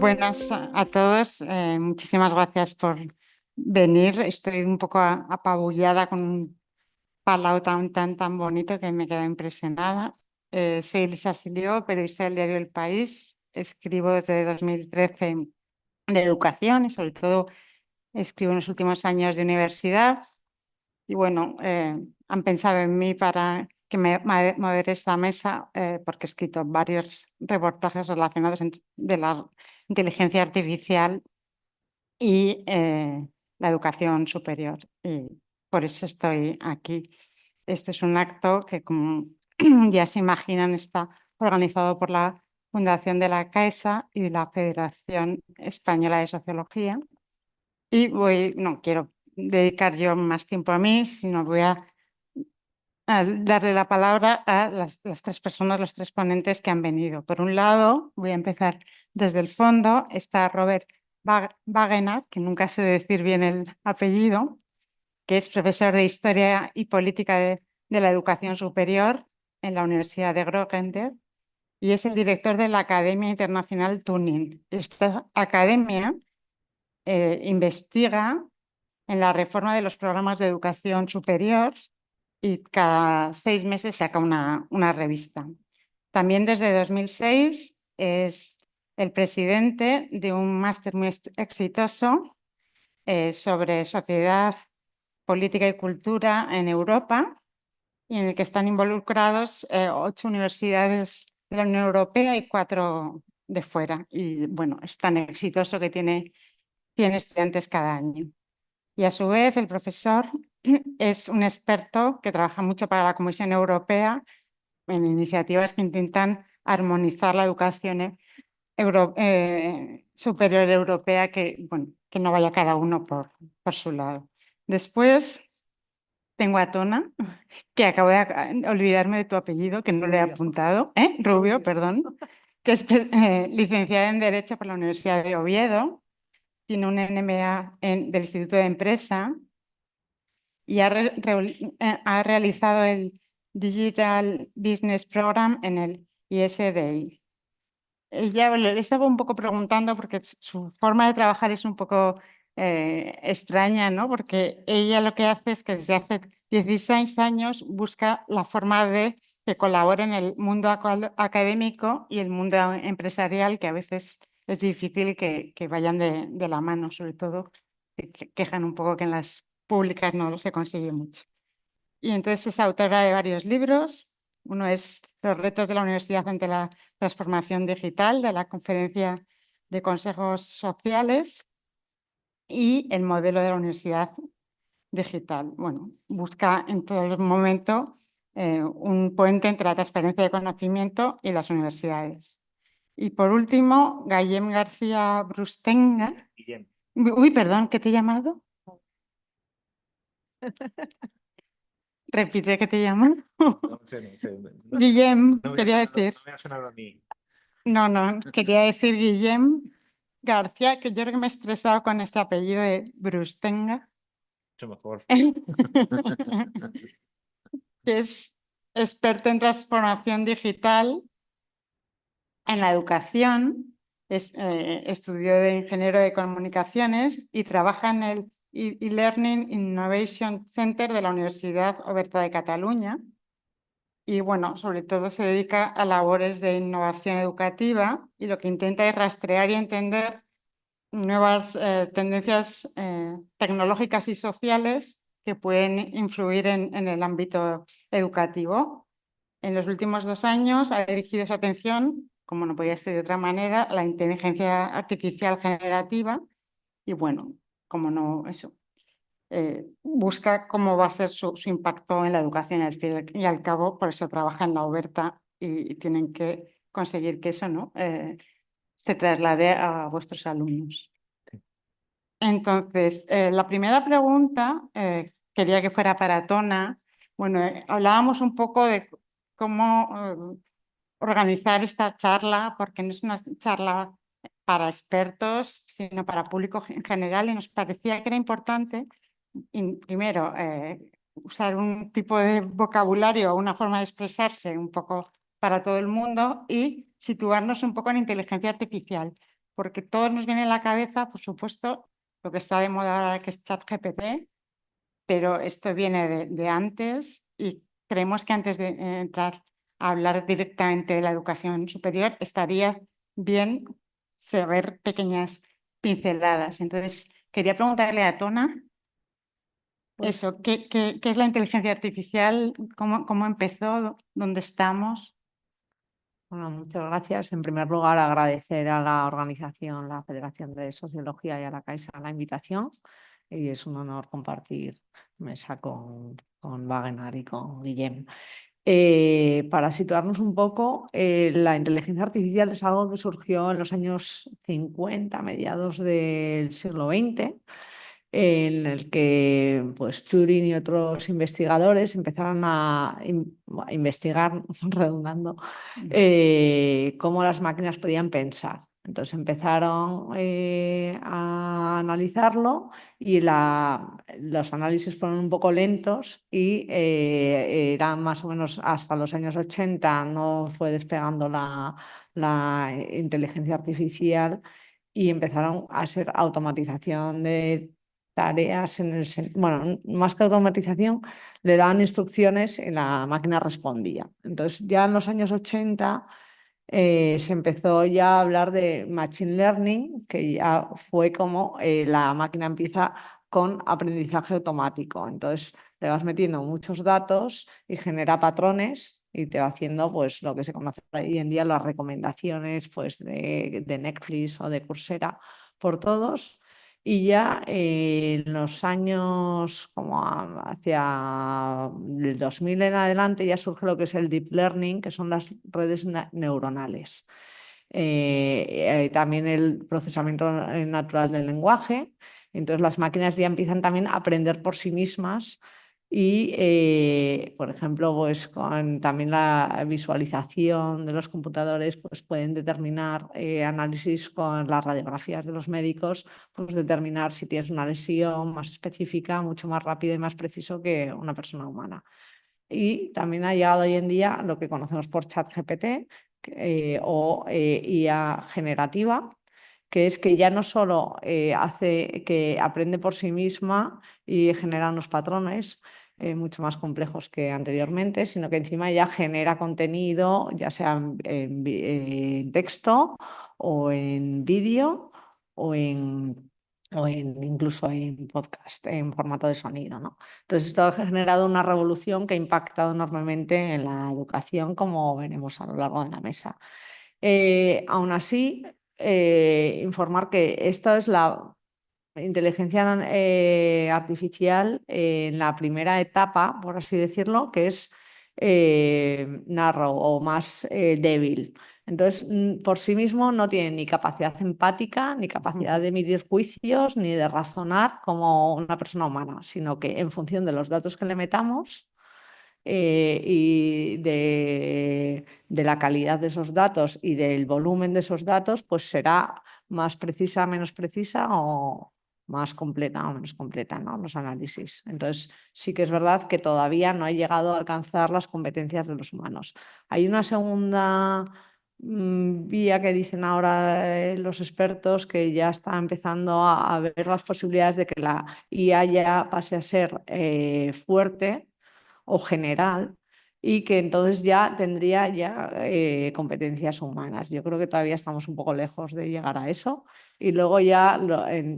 buenas a todos. Muchísimas gracias por venir. Estoy un poco apabullada con un palau tan bonito que me queda impresionada. Soy Elisa Silió, periodista del diario El País. Escribo desde 2013 de educación y sobre todo escribo en los últimos años de universidad. Y bueno, han pensado en mí para que me modere esta mesa porque he escrito varios reportajes relacionados de la inteligencia artificial y la educación superior. Y por eso estoy aquí. Este es un acto que, como ya se imaginan, está organizado por la Fundación de la Caixa y la Federación Española de Sociología. Y no quiero dedicar yo más tiempo a mí, sino voy a darle la palabra a las tres personas, los tres ponentes que han venido. Por un lado, voy a empezar desde el fondo. Está Robert Wagener, que nunca sé decir bien el apellido, que es profesor de Historia y Política de la Educación Superior en la Universidad de Groningen y es el director de la Academia Internacional Turing. Esta academia investiga en la reforma de los programas de educación superior y cada 6 meses saca una revista. También desde 2006 es el presidente de un máster muy exitoso sobre sociedad, política y cultura en Europa, y en el que están involucrados 8 universidades de la Unión Europea y 4 de fuera. Y bueno, es tan exitoso que tiene 100 estudiantes cada año. Y a su vez, el profesor es un experto que trabaja mucho para la Comisión Europea en iniciativas que intentan armonizar la educación superior europea, bueno, que no vaya cada uno por su lado. Después tengo a Tona, que acabo de olvidarme de tu apellido, que no le he apuntado, Rubio, perdón, que es licenciada en Derecho por la Universidad de Oviedo, tiene un MBA del Instituto de Empresa y ha realizado el Digital Business Program en el ISDI. Ella le estaba un poco preguntando porque su forma de trabajar es un poco extraña, ¿no? Porque ella lo que hace es que desde hace 16 años busca la forma de que colaboren el mundo académico y el mundo empresarial, que a veces es difícil que vayan de la mano, sobre todo que quejan un poco que en las públicas no se consigue mucho. Y entonces es autora de varios libros. Uno es Los retos de la universidad ante la transformación digital, de la Conferencia de Consejos Sociales, y El modelo de la universidad digital. Bueno, busca en todo momento un puente entre la transferencia de conocimiento y las universidades. Y por último, Guillem García Brustenga. Guillem. Uy, perdón, ¿qué te he llamado? Repite, ¿qué te llaman? No sé, no sé. Guillem, No quería decir. no me ha sonado a mí. No, quería decir Guillem García, que yo creo que me he estresado con este apellido de Brustenga, Mucho mejor. que es experto en transformación digital en la educación, estudió de ingeniero de comunicaciones y trabaja en el e-Learning Innovation Center de la Universidad Oberta de Cataluña. Y bueno, sobre todo se dedica a labores de innovación educativa y lo que intenta es rastrear y entender nuevas tendencias tecnológicas y sociales que pueden influir en el ámbito educativo. En los últimos 2 años ha dirigido su atención, como no podía ser de otra manera, a la inteligencia artificial generativa y bueno, como no, eso, busca cómo va a ser su impacto en la educación al fin y al cabo, por eso trabaja en la Oberta y tienen que conseguir que eso no se traslade a vuestros alumnos. Entonces, la primera pregunta quería que fuera para Tona. Bueno, hablábamos un poco de cómo organizar esta charla, porque no es una charla para expertos, sino para público en general, y nos parecía que era importante, primero, usar un tipo de vocabulario o una forma de expresarse un poco para todo el mundo y situarnos un poco en inteligencia artificial, porque todos nos viene a la cabeza, por supuesto, lo que está de moda ahora que es ChatGPT, pero esto viene de antes y creemos que antes de entrar a hablar directamente de la educación superior estaría bien saber pequeñas pinceladas. Entonces, quería preguntarle a Tona Pues, eso, ¿qué es la inteligencia artificial? ¿Cómo empezó? ¿Dónde estamos? bueno, muchas gracias. En primer lugar, agradecer a la organización, la Federación de Sociología y a la Caixa la invitación. Y es un honor compartir mesa con Wagener y con Guillem. Para situarnos un poco, la inteligencia artificial es algo que surgió en los años 50, mediados del siglo XX, en el que pues, Turing y otros investigadores empezaron a investigar, redundando, cómo las máquinas podían pensar. Entonces empezaron a analizarlo y los análisis fueron un poco lentos y eran más o menos hasta los años 80 no fue despegando la inteligencia artificial y empezaron a ser automatización de tareas bueno, más que automatización, le daban instrucciones y la máquina respondía. Entonces, ya en los años 80 se empezó ya a hablar de Machine Learning, que ya fue como la máquina empieza con aprendizaje automático. Entonces, le vas metiendo muchos datos y genera patrones y te va haciendo pues, lo que se conoce hoy en día las recomendaciones pues, de Netflix o de Coursera por todos. Y ya en los años como hacia el 2000 en adelante ya surge lo que es el deep learning, que son las redes neuronales. También el procesamiento natural del lenguaje. Entonces las máquinas ya empiezan también a aprender por sí mismas y, por ejemplo, pues con también la visualización de los computadores, pues pueden determinar análisis con las radiografías de los médicos, pues determinar si tienes una lesión más específica, mucho más rápido y más preciso que una persona humana. Y también ha llegado hoy en día lo que conocemos por ChatGPT o IA generativa, que es que ya no solo hace que aprende por sí misma y genera unos patrones mucho más complejos que anteriormente, sino que encima ya genera contenido, ya sea en texto o en vídeo o incluso en podcast, en formato de sonido, ¿no? Entonces, esto ha generado una revolución que ha impactado enormemente en la educación, como veremos a lo largo de la mesa. Aún así, informar que esto es la inteligencia artificial en la primera etapa, por así decirlo, que es narrow o más débil. Entonces, por sí mismo no tiene ni capacidad empática, ni capacidad de emitir juicios, ni de razonar como una persona humana, sino que en función de los datos que le metamos y de la calidad de esos datos y del volumen de esos datos, pues será más precisa, menos precisa o más completa o menos completa, ¿no? Los análisis. Entonces, sí que es verdad que todavía no ha llegado a alcanzar las competencias de los humanos. Hay una segunda vía que dicen ahora los expertos que ya está empezando a ver las posibilidades de que la IA ya pase a ser fuerte o general y que entonces ya tendría ya competencias humanas. Yo creo que todavía estamos un poco lejos de llegar a eso y luego ya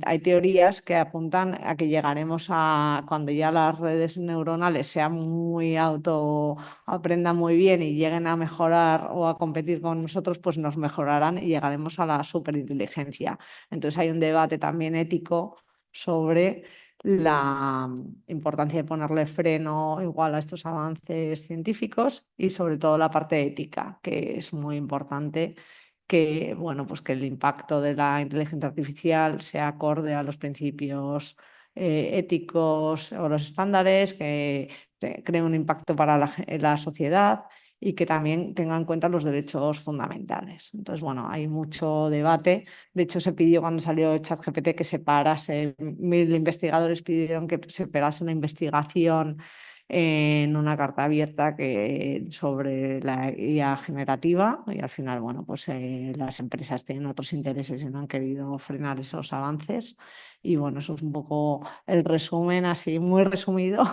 hay teorías que apuntan a que llegaremos a cuando ya las redes neuronales sean muy aprendan muy bien y lleguen a mejorar o a competir con nosotros, pues nos mejorarán y llegaremos a la superinteligencia. Entonces hay un debate también ético sobre la importancia de ponerle freno igual a estos avances científicos y sobre todo la parte ética, que es muy importante que, bueno, pues que el impacto de la inteligencia artificial sea acorde a los principios éticos o los estándares, que cree un impacto para la sociedad y que también tenga en cuenta los derechos fundamentales. Entonces, bueno, hay mucho debate. De hecho, se pidió cuando salió ChatGPT que se parase, 1000 investigadores pidieron que se parase la investigación en una carta abierta sobre la IA generativa y al final, bueno, pues las empresas tienen otros intereses y no han querido frenar esos avances. Y bueno, eso es un poco el resumen así muy resumido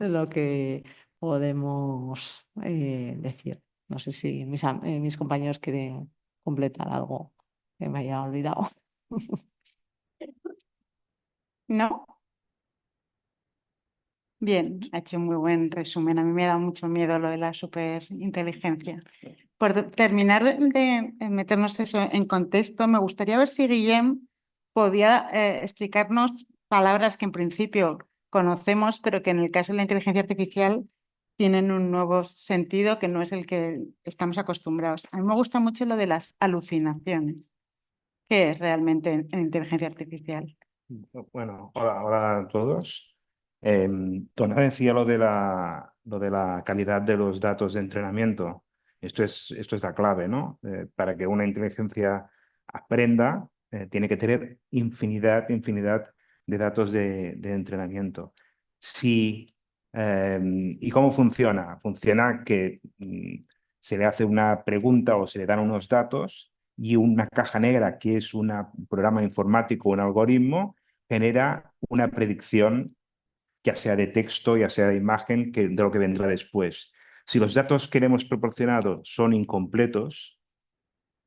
de lo que podemos decir. No sé si mis compañeros quieren completar algo que me haya olvidado. ¿No? Bien, ha hecho un muy buen resumen. A mí me da mucho miedo lo de la superinteligencia. Por terminar de meternos eso en contexto, me gustaría ver si Guillem podía explicarnos palabras que en principio conocemos, pero que en el caso de la inteligencia artificial tienen un nuevo sentido que no es el que estamos acostumbrados. A mí me gusta mucho lo de las alucinaciones. ¿Qué es realmente en inteligencia artificial? Bueno, hola a todos. Tona decía lo de la calidad de los datos de entrenamiento. Esto es la clave, ¿no? Para que una inteligencia aprenda, tiene que tener infinidad de datos de entrenamiento. Si, ¿Y cómo funciona? Funciona que se le hace una pregunta o se le dan unos datos y una caja negra, que es un programa informático, un algoritmo, genera una predicción, ya sea de texto, ya sea de imagen, de lo que vendrá después. Si los datos que le hemos proporcionado son incompletos,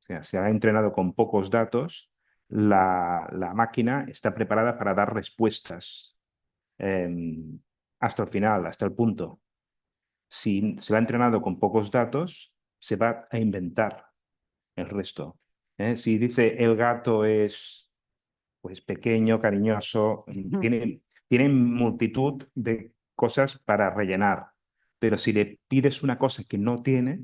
o sea, se ha entrenado con pocos datos, la máquina está preparada para dar respuestas eh, hasta el final, hasta el punto. Si se la ha entrenado con pocos datos, se va a inventar el resto. Si dice el gato es pues pequeño, cariñoso, tienen multitud de cosas para rellenar, pero si le pides una cosa que no tiene,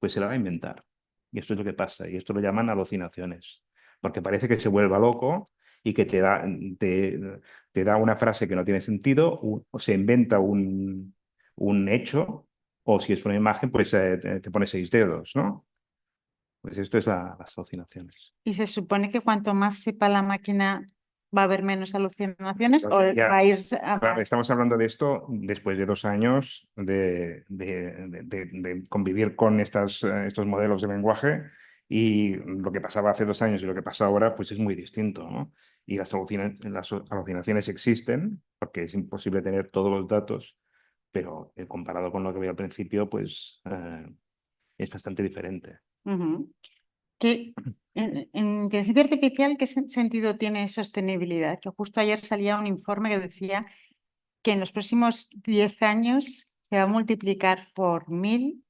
pues se la va a inventar. Y esto es lo que pasa, y esto lo llaman alucinaciones, porque parece que se vuelva loco y que te da una frase que no tiene sentido, o se inventa un hecho, o si es una imagen, pues te pone 6 dedos, ¿no? Pues esto es las alucinaciones. ¿Y se supone que cuanto más sepa la máquina va a haber menos alucinaciones o Ya, va a ir a claro, más? estamos hablando de esto después de 2 años de convivir con estos modelos de lenguaje, y lo que pasaba hace 2 años y lo que pasa ahora pues es muy distinto, ¿no? Y las alucinaciones existen porque es imposible tener todos los datos, pero comparado con lo que había al principio, pues es bastante diferente. Ujú. En inteligencia artificial, ¿qué sentido tiene sostenibilidad? Que justo ayer salía un informe que decía que en los próximos 10 años se va a multiplicar por 1000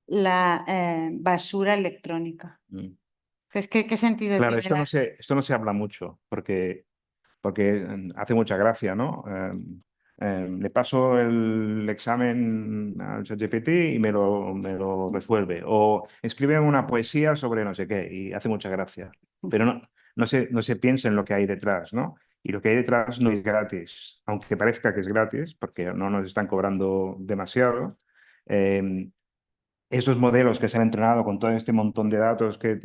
la basura electrónica. Mm. Entonces, ¿qué sentido Claro, tiene la... esto no se habla mucho porque hace mucha gracia, ¿no? Le paso el examen al ChatGPT y me lo resuelve. O escribe una poesía sobre no sé qué y hace mucha gracia. Pero no se piensa en lo que hay detrás, ¿no? Y lo que hay detrás no es gratis, aunque parezca que es gratis, porque no nos están cobrando demasiado. Eh, Estos modelos que se han entrenado con todo este montón de datos que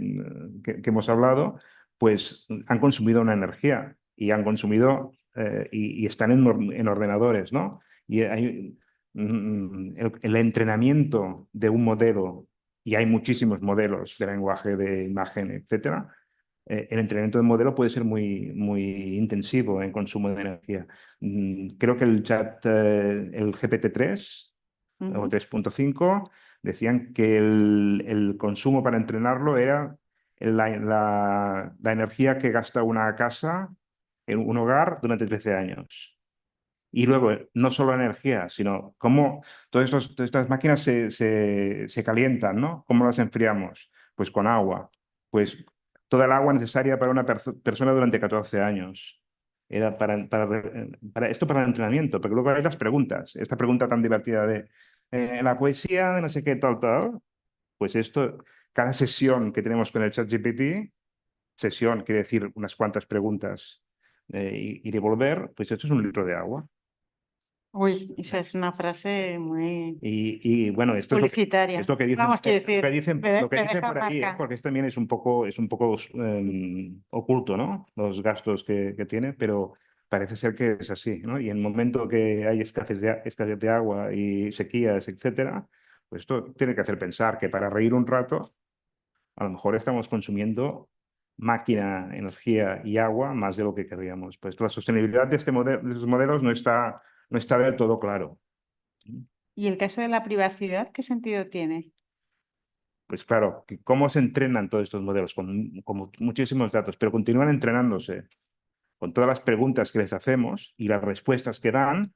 hemos hablado, pues han consumido una energía y han consumido y están en ordenadores, ¿no? Y hay el entrenamiento de un modelo, y hay muchísimos modelos de lenguaje, de imagen, etcétera. El entrenamiento de modelo puede ser muy intensivo en consumo de energía. Creo que el GPT-3 o Ujú. 3.5 decían que el consumo para entrenarlo era la energía que gasta una casa en un hogar durante 13 años. Y luego, no solo energía, sino cómo todas estas máquinas se calientan, ¿no? ¿Cómo las enfriamos? Pues con agua. Pues toda el agua necesaria para una persona durante 14 años. Era esto para el entrenamiento, porque luego hay las preguntas. Esta pregunta tan divertida de la poesía de no sé qué, tal. Pues esto, cada sesión que tenemos con el ChatGPT, sesión quiere decir unas cuantas preguntas, ir y volver, pues esto es un litro de agua. Uy, esa es una frase muy Bueno, publicitaria. es lo que dicen, Vamos, quiero decir, lo que me dicen deja por ahí, marca. porque esto también es un poco oculto, ¿no? Los gastos que tiene, pero parece ser que es así, ¿no? Y en el momento que hay escasez de agua y sequías, etcétera, pues esto tiene que hacer pensar que para reír un rato, a lo mejor estamos consumiendo máquina, energía y agua más de lo que querríamos. Pues la sostenibilidad de de estos modelos no está del todo claro. ¿Y el caso de la privacidad, qué sentido tiene? Pues claro, ¿cómo se entrenan todos estos modelos? Con muchísimos datos, pero continúan entrenándose con todas las preguntas que les hacemos y las respuestas que dan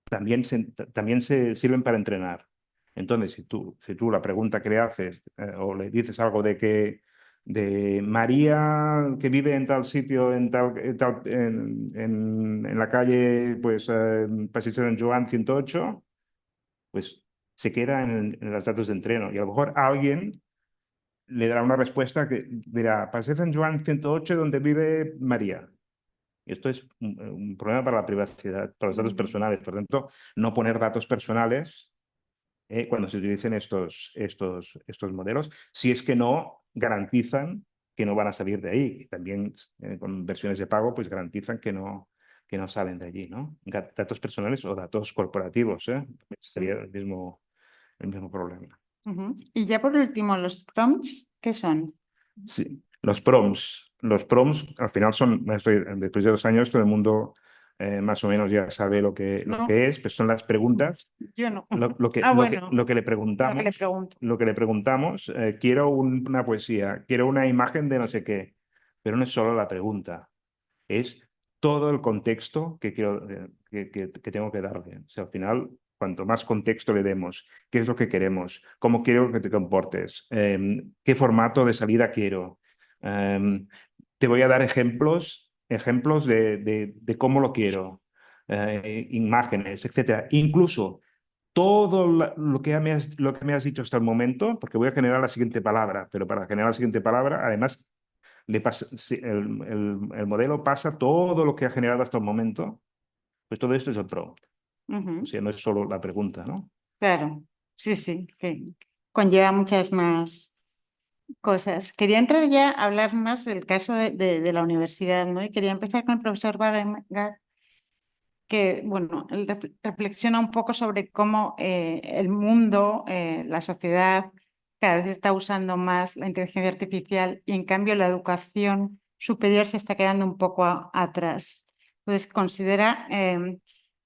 también se sirven para entrenar. Entonces, si tú la pregunta que le haces o le dices algo de María que vive en tal sitio, en la calle, pues, Passeig de Sant Joan 108, pues se queda en los datos de entreno. Y a lo mejor alguien le dará una respuesta que dirá, Passeig de Sant Joan 108, donde vive María. Y esto es un problema para la privacidad, para los datos personales. Por tanto, no poner datos personales cuando se utilicen estos modelos, si es que no garantizan que no van a salir de ahí. Y también con versiones de pago, pues garantizan que no salen de allí, ¿no? Datos personales o datos corporativos, sería el mismo problema. Y ya por último, los prompts, ¿qué son? Sí, los prompts al final son, después de 2 años, todo el mundo más o menos ya sabe lo No, que es, pues son las preguntas, yo no. Bueno, lo que le lo que le preguntamos, pregunto. quiero una poesía, quiero una imagen de no sé qué, pero no es solo la pregunta, es todo el contexto que quiero, que tengo que darle. O sea, al final, cuanto más contexto le demos, qué es lo que queremos, cómo quiero que te comportes, qué formato de salida quiero. Te voy a dar ejemplos de cómo lo quiero, imágenes, etcétera. Incluso todo lo que me has dicho hasta el momento, porque voy a generar la siguiente palabra, pero para generar la siguiente palabra, además el modelo pasa todo lo que ha generado hasta el momento, pues todo esto es el prompt. O sea, no es solo la pregunta, ¿no? Claro, sí, que conlleva muchas más cosas. Quería entrar ya a hablar más del caso de la universidad, ¿no? Y quería empezar con el profesor Wagener, que, bueno, él reflexiona un poco sobre cómo el mundo, la sociedad, cada vez está usando más la inteligencia artificial y en cambio la educación superior se está quedando un poco atrás. Entonces, considera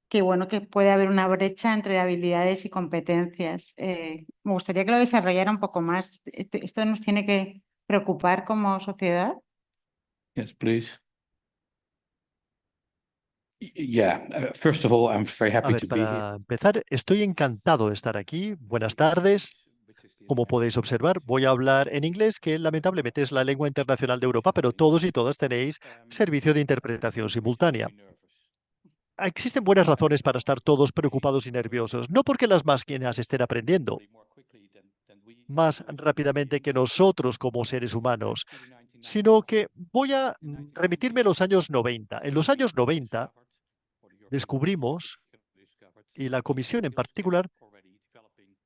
que, bueno, que puede haber una brecha entre habilidades y competencias. Me gustaría que lo desarrollara un poco más. ¿Esto nos tiene que preocupar como sociedad? Yes, please. First of all, I'm very A happy ver, to be here. para empezar, estoy encantado de estar aquí. Buenas tardes. Como podéis observar, voy a hablar en inglés, que lamentablemente es la lengua internacional de Europa, pero todos y todas tenéis servicio de interpretación simultánea. Existen buenas razones para estar todos preocupados y nerviosos, no porque las máquinas estén aprendiendo más rápidamente que nosotros como seres humanos, sino que voy a remitirme a los años 90. En los años 90 descubrimos, y la comisión en particular,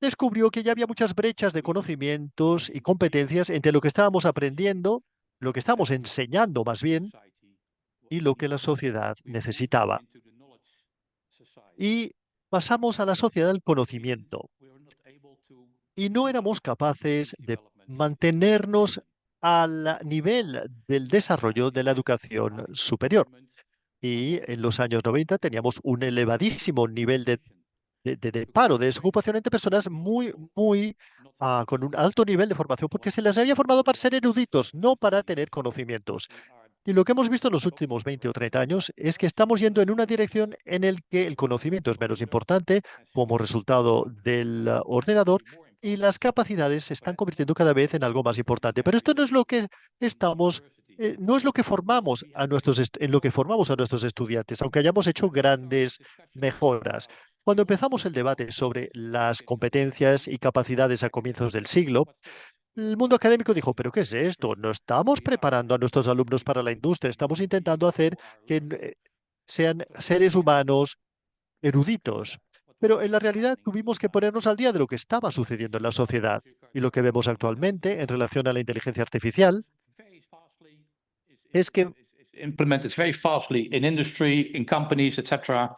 descubrió que ya había muchas brechas de conocimientos y competencias entre lo que estábamos aprendiendo, lo que estábamos enseñando más bien, y lo que la sociedad necesitaba. Y pasamos a la sociedad del conocimiento. Y no éramos capaces de mantenernos al nivel del desarrollo de la educación superior. Y en los años 90 teníamos un elevadísimo nivel de paro, de desocupación entre personas con un alto nivel de formación, porque se les había formado para ser eruditos, no para tener conocimientos. Y lo que hemos visto en los últimos 20 o 30 años es que estamos yendo en una dirección en la que el conocimiento es menos importante como resultado del ordenador y las capacidades se están convirtiendo cada vez en algo más importante. Pero esto no es lo que no es lo que formamos en lo que formamos a nuestros estudiantes, aunque hayamos hecho grandes mejoras. Cuando empezamos el debate sobre las competencias y capacidades a comienzos del siglo, el mundo académico dijo, ¿pero qué es esto? No estamos preparando a nuestros alumnos para la industria, estamos intentando hacer que sean seres humanos eruditos. Pero en la realidad tuvimos que ponernos al día de lo que estaba sucediendo en la sociedad y lo que vemos actualmente en relación a la inteligencia artificial es que implemented very fastly in industry, in companies, etc.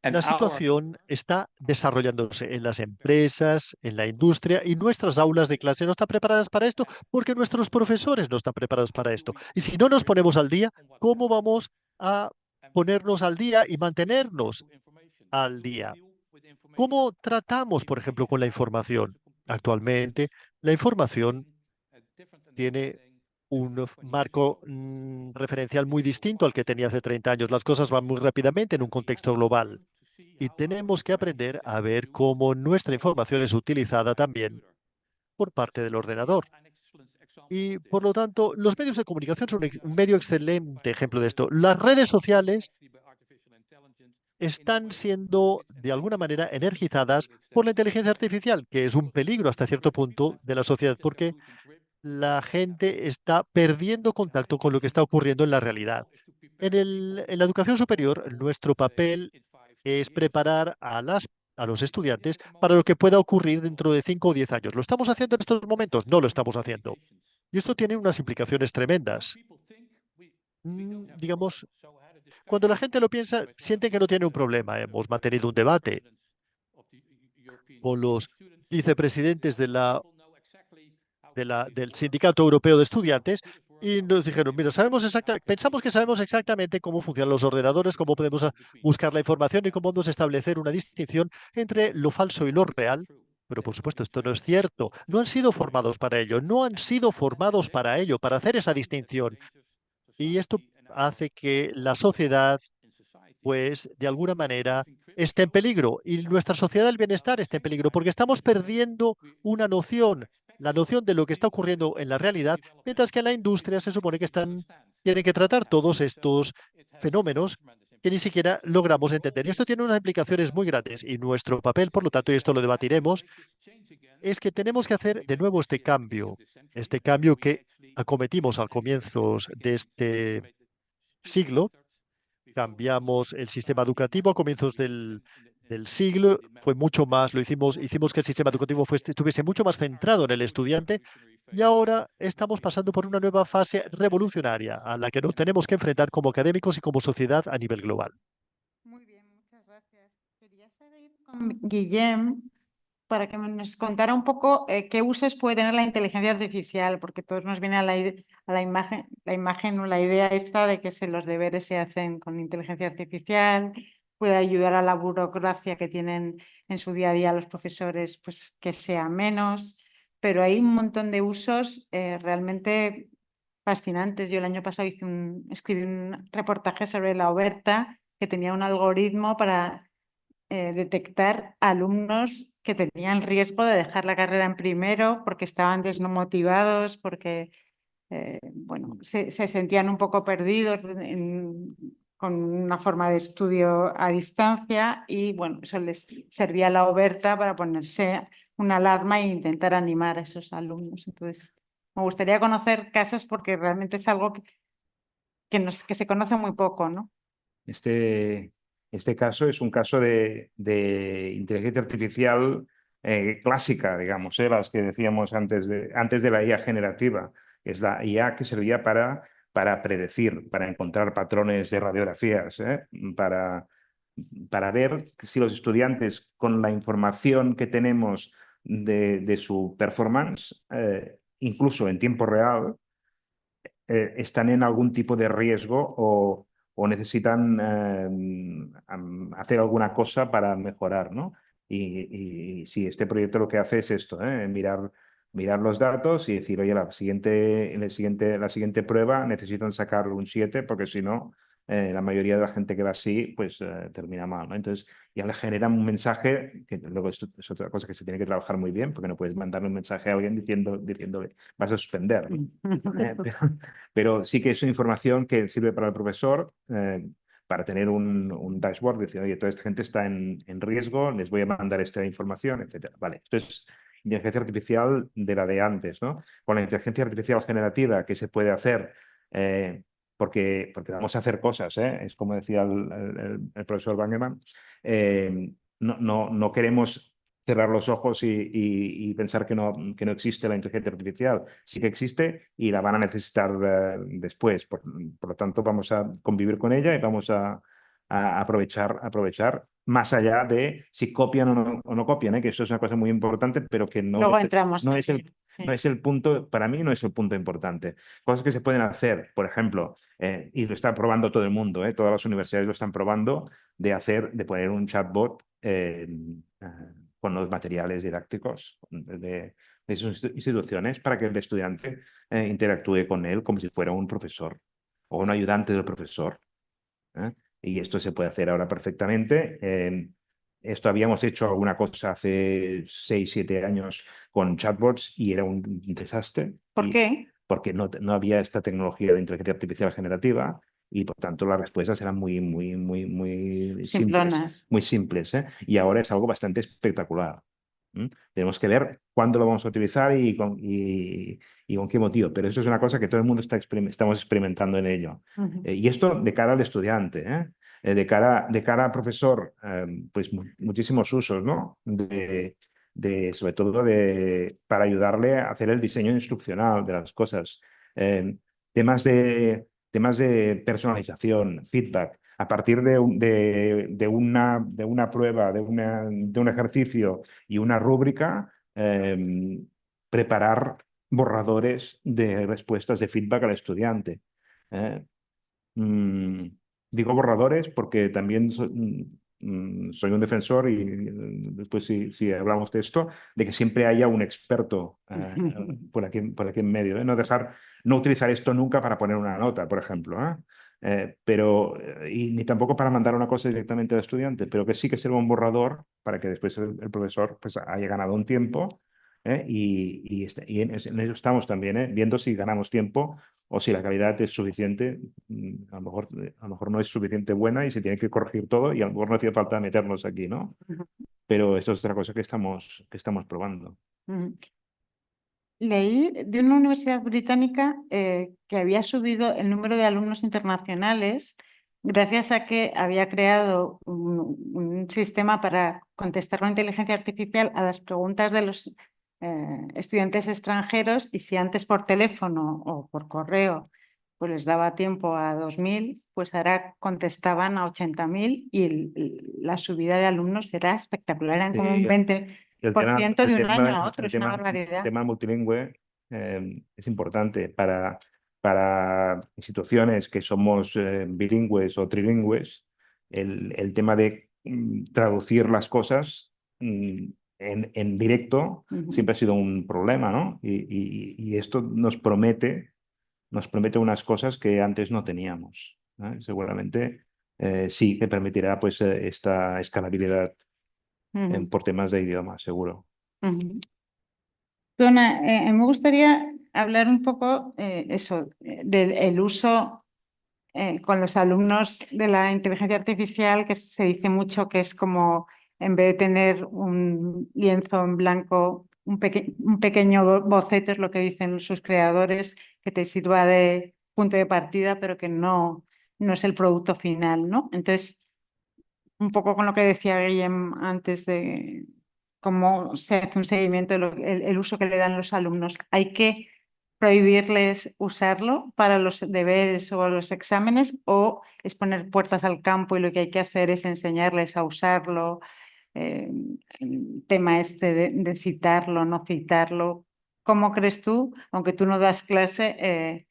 And La our situación está desarrollándose en las empresas, en la industria, y nuestras aulas de clase no están preparadas para esto porque nuestros profesores no están preparados para esto. Y si no nos ponemos al día, ¿cómo vamos a ponernos al día y mantenernos al día? ¿Cómo tratamos, por ejemplo, con la información? Actualmente, la información tiene un marco referencial muy distinto al que tenía hace 30 años. Las cosas van muy rápidamente en un contexto global y tenemos que aprender a ver cómo nuestra información es utilizada también por parte del ordenador. Y por lo tanto, los medios de comunicación son un medio excelente ejemplo de esto. Las redes sociales están siendo de alguna manera energizadas por la inteligencia artificial, que es un peligro hasta cierto punto de la sociedad, porque la gente está perdiendo contacto con lo que está ocurriendo en la realidad. En la educación superior, nuestro papel es preparar a los estudiantes para lo que pueda ocurrir dentro de 5 o 10 años. ¿Lo estamos haciendo en estos momentos? No lo estamos haciendo. Y esto tiene unas implicaciones tremendas. Digamos, cuando la gente lo piensa, sienten que no tiene un problema. Hemos mantenido un debate con los vicepresidentes del Sindicato Europeo de Estudiantes y nos dijeron, mira, pensamos que sabemos exactamente cómo funcionan los ordenadores, cómo podemos buscar la información y cómo podemos establecer una distinción entre lo falso y lo real. Pero por supuesto, esto no es cierto. No han sido formados para ello, no han sido formados para ello, para hacer esa distinción. Y esto hace que la sociedad, pues, de alguna manera, esté en peligro y nuestra sociedad del bienestar esté en peligro porque estamos perdiendo una noción, la noción de lo que está ocurriendo en la realidad, mientras que en la industria se supone que tienen que tratar todos estos fenómenos que ni siquiera logramos entender. Y esto tiene unas implicaciones muy grandes y nuestro papel, por lo tanto, y esto lo debatiremos, es que tenemos que hacer de nuevo este cambio que acometimos al comienzos de este siglo. Cambiamos el sistema educativo a comienzos del siglo, fue mucho más, hicimos que el sistema educativo estuviese mucho más centrado en el estudiante y ahora estamos pasando por una nueva fase revolucionaria a la que nos tenemos que enfrentar como académicos y como sociedad a nivel global. Muy bien, muchas gracias. Quería seguir con Guillem para que nos contara un poco qué usos puede tener la inteligencia artificial, porque todos nos viene a la imagen o la idea esta de que los deberes se hacen con inteligencia artificial, puede ayudar a la burocracia que tienen en su día a día los profesores, pues que sea menos, pero hay un montón de usos realmente fascinantes. Yo el año pasado escribí un reportaje sobre la Oberta, que tenía un algoritmo para detectar alumnos que tenían riesgo de dejar la carrera en primero porque estaban desmotivados, porque bueno, se sentían un poco perdidos con una forma de estudio a distancia y bueno, eso les servía a la Oberta para ponerse una alarma e intentar animar a esos alumnos. Entonces, me gustaría conocer casos porque realmente es algo que se conoce muy poco, ¿no? Este caso es un caso de inteligencia artificial clásica, digamos, las que decíamos antes de la IA generativa. Es la IA que servía para predecir, para encontrar patrones de radiografías, para ver si los estudiantes, con la información que tenemos de su performance, incluso en tiempo real, están en algún tipo de riesgo o necesitan hacer alguna cosa para mejorar, ¿no? Y sí, este proyecto lo que hace es esto, mirar los datos y decir, oye, la siguiente prueba necesitan sacar un 7 porque si no, la mayoría de la gente que va así, pues termina mal, ¿no? Entonces ya le generan un mensaje, que luego es otra cosa que se tiene que trabajar muy bien, porque no puedes mandarle un mensaje a alguien diciéndole, vas a suspender, ¿no? Pero sí que es una información que sirve para el profesor para tener un dashboard, decir, oye, toda esta gente está en riesgo, les voy a mandar esta información, etc. Vale, esto es inteligencia artificial de la de antes, ¿no? Con la inteligencia artificial generativa, ¿qué se puede hacer? Porque vamos a hacer cosas, es como decía el profesor Bangemann, no queremos cerrar los ojos y pensar que no existe la inteligencia artificial. Sí que existe y la van a necesitar después. Por lo tanto, vamos a convivir con ella y vamos a aprovechar más allá de si copian o no copian, ¿eh? Que eso es una cosa muy importante, pero que Luego entramos no en es el, ello, sí. no es el punto, para mí no es el punto importante. Cosas que se pueden hacer, por ejemplo, y lo está probando todo el mundo, todas las universidades lo están probando, de poner un chatbot con los materiales didácticos de sus instituciones para que el estudiante interactúe con él como si fuera un profesor o un ayudante del profesor. ¿Eh? Y esto se puede hacer ahora perfectamente. Esto habíamos hecho alguna cosa hace 6, 7 años con chatbots y era un desastre. ¿Por qué? Porque no había esta tecnología de inteligencia artificial generativa y por tanto las respuestas eran muy Simplonas. muy simples, ¿eh? Y ahora es algo bastante espectacular. Tenemos que ver cuándo lo vamos a utilizar y con qué motivo, pero eso es una cosa que todo el mundo estamos experimentando en ello. Y esto de cara al estudiante, ¿eh? De cara al profesor, pues muchísimos usos, ¿no? Sobre todo para ayudarle a hacer el diseño instruccional de las cosas. Eh, temas de personalización, feedback, a partir de una prueba, de un ejercicio y una rúbrica, preparar borradores de respuestas de feedback al estudiante. ¿Eh? Mm, Digo borradores porque también soy un defensor y después si hablamos de esto, de que siempre haya un experto por aquí en medio, ¿eh? No utilizar esto nunca para poner una nota, por ejemplo, ¿eh? Y ni tampoco para mandar una cosa directamente al estudiante, pero que sí que sirva un borrador para que después el profesor pues, haya ganado un tiempo, y en eso estamos también, viendo si ganamos tiempo o si la calidad es suficiente. A lo mejor no es suficiente buena y se tiene que corregir todo y a lo mejor no hacía falta meternos aquí, ¿no? Pero eso es otra cosa que estamos probando. Leí de una universidad británica que había subido el número de alumnos internacionales gracias a que había creado un sistema para contestar con inteligencia artificial a las preguntas de los estudiantes extranjeros, y si antes por teléfono o por correo pues les daba tiempo a 2.000, pues ahora contestaban a 80.000 y la subida de alumnos era espectacular, eran como un Sí, 20% de un año a otro, es una el barbaridad. tema multilingüe es importante para instituciones que somos bilingües o trilingües. El tema de traducir las cosas en directo siempre ha sido un problema, ¿no? Y esto nos promete unas cosas que antes no teníamos, ¿eh? Seguramente sí que permitirá pues, esta escalabilidad por temas de idioma, seguro. Donna, me gustaría hablar un poco del el uso con los alumnos de la inteligencia artificial, que se dice mucho que es como, en vez de tener un lienzo en blanco, un pequeño boceto, es lo que dicen sus creadores, que te sirva de punto de partida, pero que no es el producto final, ¿no? Entonces, un poco con lo que decía Guillem antes de cómo se hace un seguimiento de el uso que le dan los alumnos. ¿Hay que prohibirles usarlo para los deberes o los exámenes, o es poner puertas al campo y lo que hay que hacer es enseñarles a usarlo? El tema este de citarlo, no citarlo. ¿Cómo crees tú, aunque tú no das clase,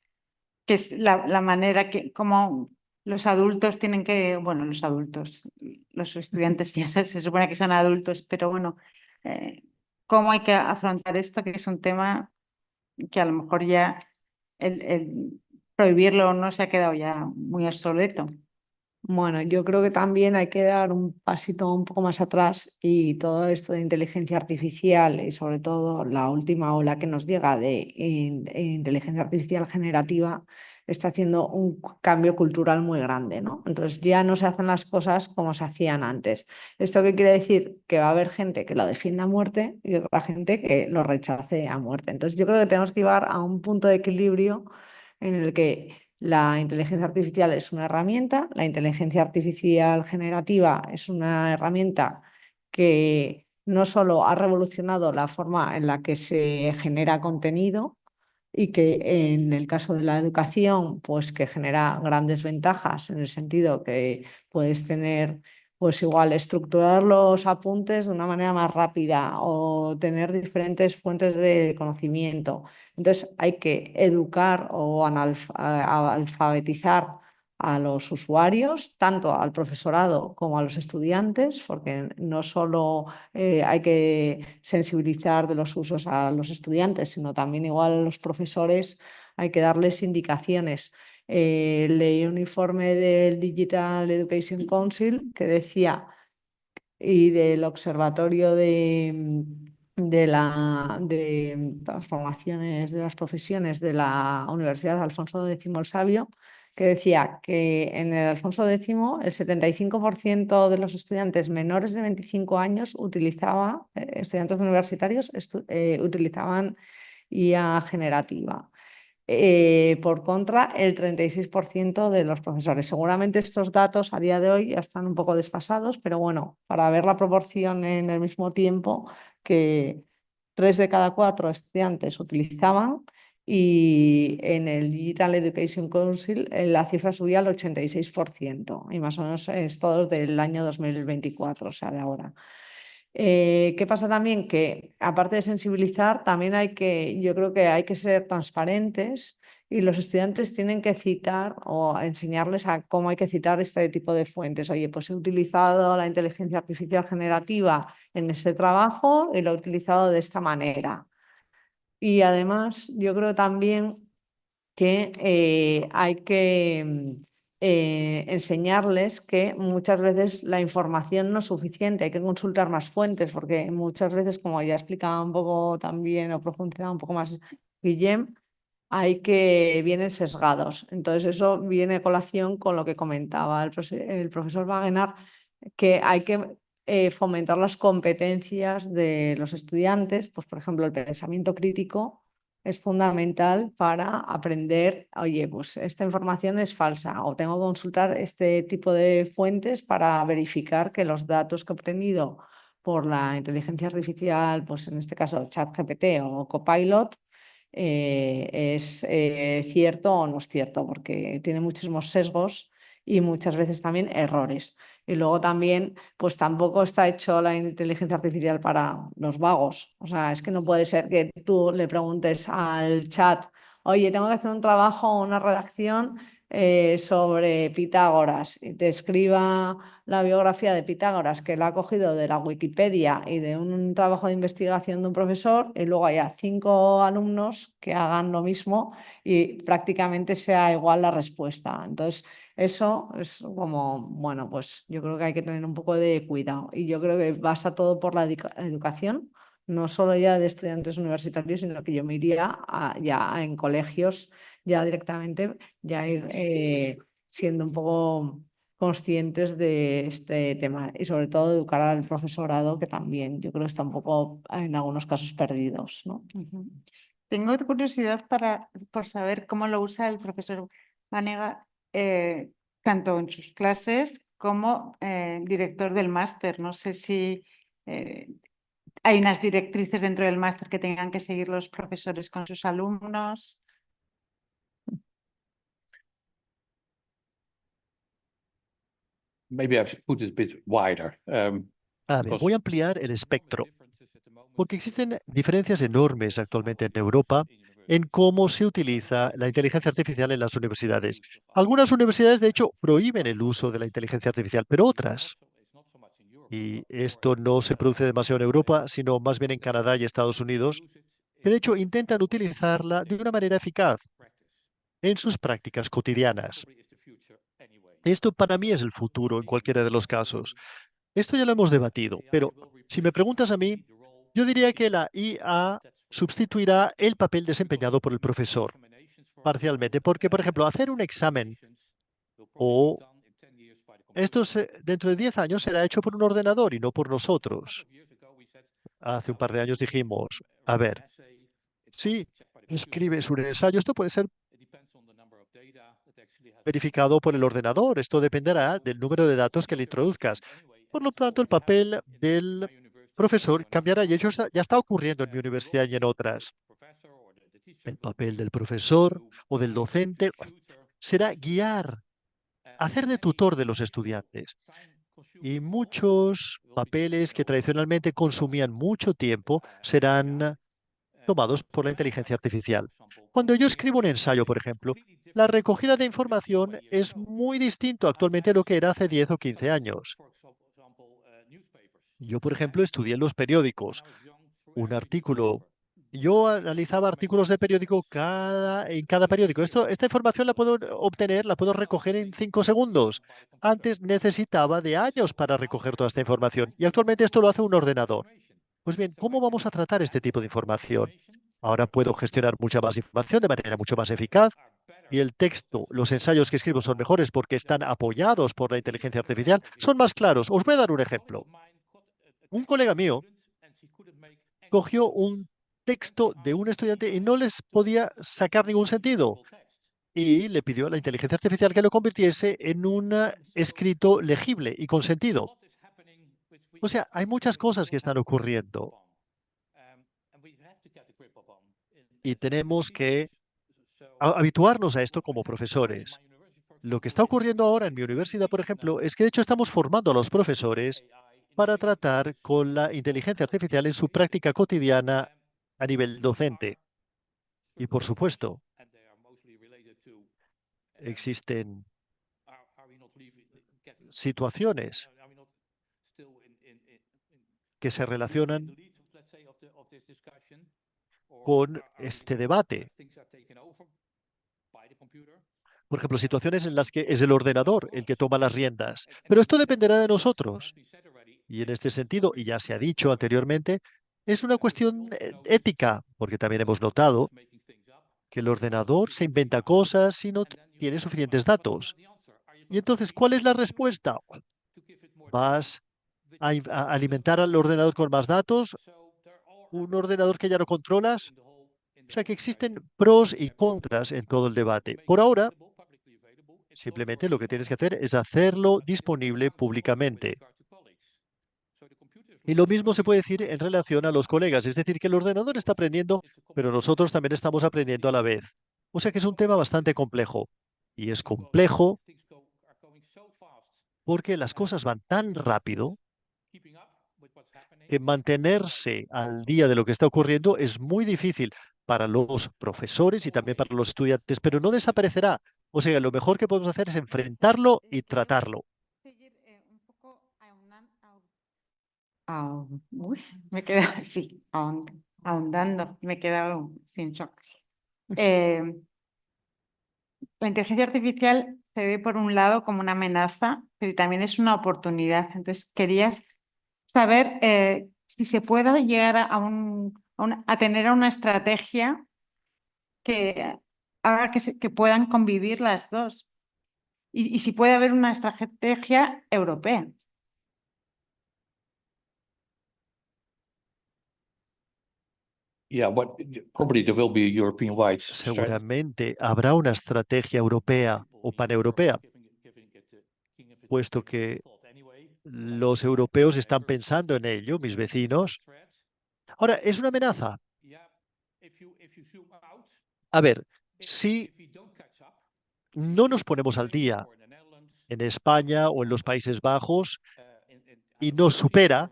que es la manera que, como los adultos tienen que, bueno, los estudiantes ya se supone que son adultos, pero bueno, cómo hay que afrontar esto, que es un tema que a lo mejor ya el prohibirlo no se ha quedado ya muy obsoleto? Bueno, yo creo que también hay que dar un pasito un poco más atrás, y todo esto de inteligencia artificial y sobre todo la última ola que nos llega de inteligencia artificial generativa está haciendo un cambio cultural muy grande, ¿no? Entonces ya no se hacen las cosas como se hacían antes. ¿Esto qué quiere decir? Que va a haber gente que lo defienda a muerte y otra gente que lo rechace a muerte. Entonces yo creo que tenemos que llevar a un punto de equilibrio en el que la inteligencia artificial es una herramienta, la inteligencia artificial generativa es una herramienta que no solo ha revolucionado la forma en la que se genera contenido, y que en el caso de la educación, pues que genera grandes ventajas en el sentido que puedes tener, pues igual estructurar los apuntes de una manera más rápida o tener diferentes fuentes de conocimiento. Entonces hay que educar o alfabetizar a los usuarios, tanto al profesorado como a los estudiantes, porque no solo hay que sensibilizar de los usos a los estudiantes, sino también igual a los profesores hay que darles indicaciones. Leí un informe del Digital Education Council que decía, y del Observatorio de transformaciones de las profesiones de la Universidad Alfonso X el Sabio, que decía que en el Alfonso X el 75% de los estudiantes menores de 25 años estudiantes universitarios, utilizaban IA generativa. Por contra, el 36% de los profesores. Seguramente estos datos a día de hoy ya están un poco desfasados, pero bueno, para ver la proporción en el mismo tiempo, que 3 de cada 4 estudiantes utilizaban, y en el Digital Education Council la cifra subía al 86%, y más o menos es todo del año 2024, o sea, de ahora. ¿Qué pasa también? Que aparte de sensibilizar, también yo creo que hay que ser transparentes, y los estudiantes tienen que citar o enseñarles a cómo hay que citar este tipo de fuentes. Oye, pues he utilizado la inteligencia artificial generativa en este trabajo y lo he utilizado de esta manera. Y además, yo creo también que hay que enseñarles que muchas veces la información no es suficiente, hay que consultar más fuentes, porque muchas veces, como ya explicaba un poco también o profundizaba un poco más Guillem, vienen sesgados. Entonces eso viene a colación con lo que comentaba el profesor Wagener, que hay que fomentar las competencias de los estudiantes, pues por ejemplo el pensamiento crítico es fundamental para aprender, oye, pues esta información es falsa, o tengo que consultar este tipo de fuentes para verificar que los datos que he obtenido por la inteligencia artificial, pues en este caso ChatGPT o Copilot, es cierto o no es cierto, porque tiene muchísimos sesgos y muchas veces también errores. Y luego también, pues tampoco está hecho la inteligencia artificial para los vagos. O sea, es que no puede ser que tú le preguntes al chat, oye, tengo que hacer un trabajo o una redacción sobre Pitágoras, y te escriba la biografía de Pitágoras, que la ha cogido de la Wikipedia y de un trabajo de investigación de un profesor, y luego haya 5 alumnos que hagan lo mismo y prácticamente sea igual la respuesta. Entonces, eso es como, bueno, pues yo creo que hay que tener un poco de cuidado, y yo creo que pasa todo por la educación, no solo ya de estudiantes universitarios, sino que yo me iría ya en colegios, ya directamente, ya ir siendo un poco conscientes de este tema, y sobre todo educar al profesorado, que también yo creo que está un poco en algunos casos perdidos, ¿no? Ujú. Tengo curiosidad por saber cómo lo usa el profesor Vanega, tanto en sus clases como director del máster. No sé si hay unas directrices dentro del máster que tengan que seguir los profesores con sus alumnos. Maybe I should put it a bit wider. A ver, voy a ampliar el espectro, porque existen diferencias enormes actualmente en Europa en cómo se utiliza la inteligencia artificial en las universidades. Algunas universidades, de hecho, prohíben el uso de la inteligencia artificial, pero otras, y esto no se produce demasiado en Europa, sino más bien en Canadá y Estados Unidos, que de hecho intentan utilizarla de una manera eficaz en sus prácticas cotidianas. Esto para mí es el futuro en cualquiera de los casos. Esto ya lo hemos debatido, pero si me preguntas a mí, yo diría que la IA sustituirá el papel desempeñado por el profesor, parcialmente, porque, por ejemplo, hacer un examen o dentro de 10 años será hecho por un ordenador y no por nosotros. Hace un par de años dijimos, a ver, si escribes un ensayo, esto puede ser verificado por el ordenador. Esto dependerá del número de datos que le introduzcas. Por lo tanto, el papel del profesor cambiará, y eso ya está ocurriendo en mi universidad y en otras. El papel del profesor o del docente será guiar, hacer de tutor de los estudiantes. Y muchos papeles que tradicionalmente consumían mucho tiempo serán tomados por la inteligencia artificial. Cuando yo escribo un ensayo, por ejemplo, la recogida de información es muy distinto actualmente a lo que era hace 10 o 15 años. Yo, por ejemplo, estudié en los periódicos. Un artículo. Yo analizaba artículos de periódico en cada periódico. Esta información la puedo obtener, la puedo recoger en 5 segundos. Antes necesitaba de años para recoger toda esta información y actualmente esto lo hace un ordenador. Pues bien, ¿cómo vamos a tratar este tipo de información? Ahora puedo gestionar mucha más información de manera mucho más eficaz y el texto, los ensayos que escribo son mejores porque están apoyados por la inteligencia artificial, son más claros. Os voy a dar un ejemplo. Un colega mío cogió un texto de un estudiante y no les podía sacar ningún sentido. Y le pidió a la inteligencia artificial que lo convirtiese en un escrito legible y con sentido. O sea, hay muchas cosas que están ocurriendo y tenemos que habituarnos a esto como profesores. Lo que está ocurriendo ahora en mi universidad, por ejemplo, es que de hecho estamos formando a los profesores para tratar con la inteligencia artificial en su práctica cotidiana a nivel docente. Y por supuesto, existen situaciones que se relacionan con este debate. Por ejemplo, situaciones en las que es el ordenador el que toma las riendas. Pero esto dependerá de nosotros. Y en este sentido, y ya se ha dicho anteriormente, es una cuestión ética, porque también hemos notado que el ordenador se inventa cosas si no tiene suficientes datos. Y entonces, ¿cuál es la respuesta? ¿Vas a alimentar al ordenador con más datos? ¿Un ordenador que ya no controlas? O sea que existen pros y contras en todo el debate. Por ahora, simplemente lo que tienes que hacer es hacerlo disponible públicamente. Y lo mismo se puede decir en relación a los colegas, es decir, que el ordenador está aprendiendo, pero nosotros también estamos aprendiendo a la vez. O sea que es un tema bastante complejo. Y es complejo porque las cosas van tan rápido que mantenerse al día de lo que está ocurriendo es muy difícil para los profesores y también para los estudiantes, pero no desaparecerá. O sea, lo mejor que podemos hacer es enfrentarlo y tratarlo. Seguir un poco uy, me he quedado así, ahondando, me he quedado sin shock. La inteligencia artificial se ve por un lado como una amenaza, pero también es una oportunidad. Entonces, querías saber si se puede llegar a tener una estrategia que haga que puedan convivir las dos. Y si puede haber una estrategia europea. Yeah, but probably there will be a European-wide strategy. Seguramente habrá una estrategia europea o paneuropea, puesto que los europeos están pensando en ello, mis vecinos. Ahora, ¿es una amenaza? A ver, si no nos ponemos al día en España o en los Países Bajos y nos supera,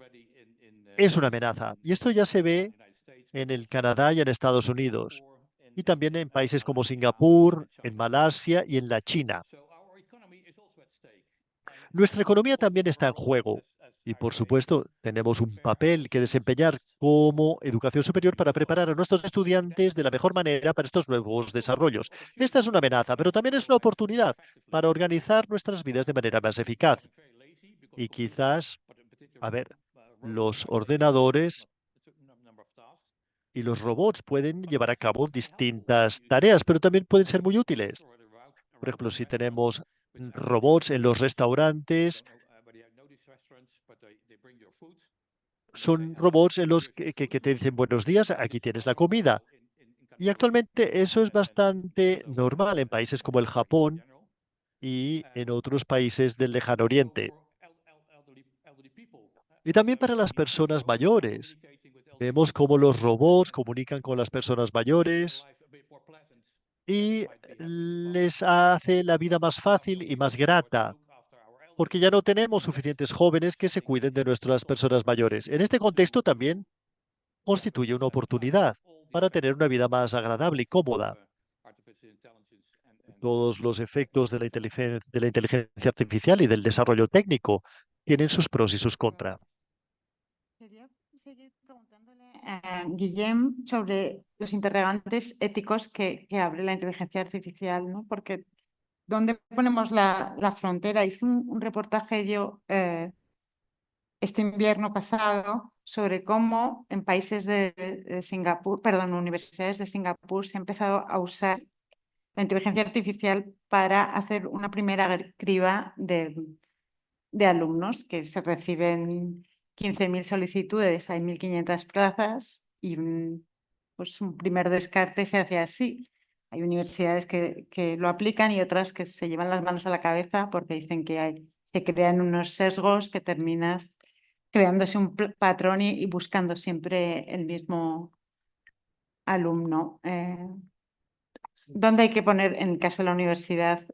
es una amenaza. Y esto ya se ve en el Canadá y en Estados Unidos, y también en países como Singapur, en Malasia y en la China. Nuestra economía también está en juego y, por supuesto, tenemos un papel que desempeñar como educación superior para preparar a nuestros estudiantes de la mejor manera para estos nuevos desarrollos. Esta es una amenaza, pero también es una oportunidad para organizar nuestras vidas de manera más eficaz. Y quizás, a ver, los ordenadores y los robots pueden llevar a cabo distintas tareas, pero también pueden ser muy útiles. Por ejemplo, si tenemos robots en los restaurantes, son robots en los que te dicen buenos días, aquí tienes la comida. Y actualmente eso es bastante normal en países como el Japón y en otros países del Lejano Oriente. Y también para las personas mayores. Vemos cómo los robots comunican con las personas mayores y les hace la vida más fácil y más grata, porque ya no tenemos suficientes jóvenes que se cuiden de nuestras personas mayores. En este contexto también constituye una oportunidad para tener una vida más agradable y cómoda. Todos los efectos de la inteligencia artificial y del desarrollo técnico tienen sus pros y sus contras. Quería seguir preguntándole a Guillem sobre los interrogantes éticos que abre la inteligencia artificial, ¿no? Porque ¿dónde ponemos la frontera? Hice un reportaje yo este invierno pasado sobre cómo en países de Singapur, perdón, universidades de Singapur se ha empezado a usar la inteligencia artificial para hacer una primera criba de alumnos, que se reciben 15.000 solicitudes, hay 1.500 plazas y pues un primer descarte se hace así. Hay universidades que lo aplican y otras que se llevan las manos a la cabeza porque dicen que se crean unos sesgos que terminas creándose un patrón y buscando siempre el mismo alumno. ¿Dónde hay que poner, en el caso de la universidad,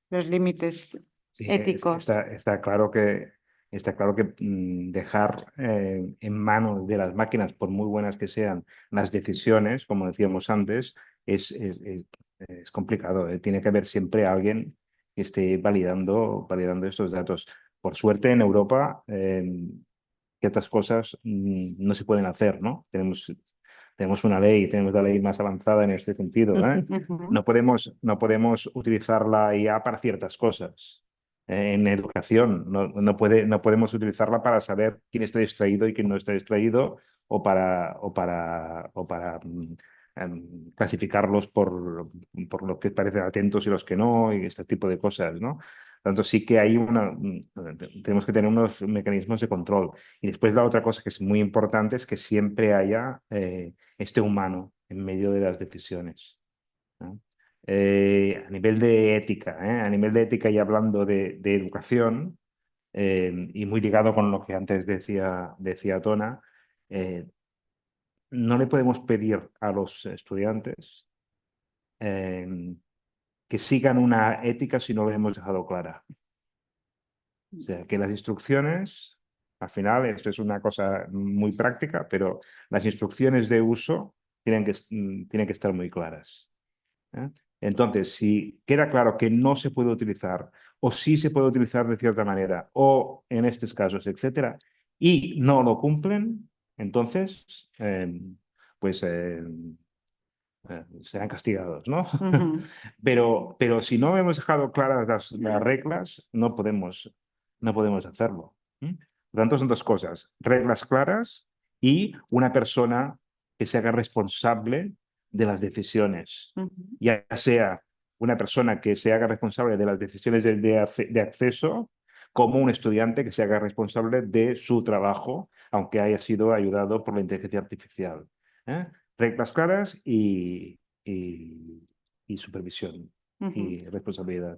los límites Sí, éticos? está claro que dejar en manos de las máquinas, por muy buenas que sean las decisiones, como decíamos antes, es complicado. Tiene que haber siempre alguien que esté validando estos datos. Por suerte, en Europa, ciertas cosas no se pueden hacer, ¿no? Tenemos una ley, tenemos la ley más avanzada en este sentido, ¿eh? Ujú. No podemos utilizar la IA para ciertas cosas. En educación, no podemos utilizarla para saber quién está distraído y quién no está distraído, o para clasificarlos por lo que parecen atentos y los que no, y este tipo de cosas, ¿no? Por tanto, sí que tenemos que tener unos mecanismos de control. Y después la otra cosa que es muy importante es que siempre haya este humano en medio de las decisiones, ¿no? A nivel de ética, a nivel de ética y hablando de educación, y muy ligado con lo que antes decía Tona, no le podemos pedir a los estudiantes que sigan una ética si no la hemos dejado clara. O sea, que las instrucciones, al final, esto es una cosa muy práctica, pero las instrucciones de uso tienen que estar muy claras, ¿eh? Entonces, si queda claro que no se puede utilizar o sí se puede utilizar de cierta manera o en estos casos, etcétera, y no lo cumplen, entonces, pues serán castigados, ¿no? Ujú. Pero si no hemos dejado claras las reglas, no podemos hacerlo. Por tanto, son dos cosas: reglas claras y una persona que se haga responsable de las decisiones, Ujú. ya sea una persona que se haga responsable de las decisiones de acceso, como un estudiante que se haga responsable de su trabajo, aunque haya sido ayudado por la inteligencia artificial, ¿eh? Reglas claras y supervisión Ujú. y responsabilidad.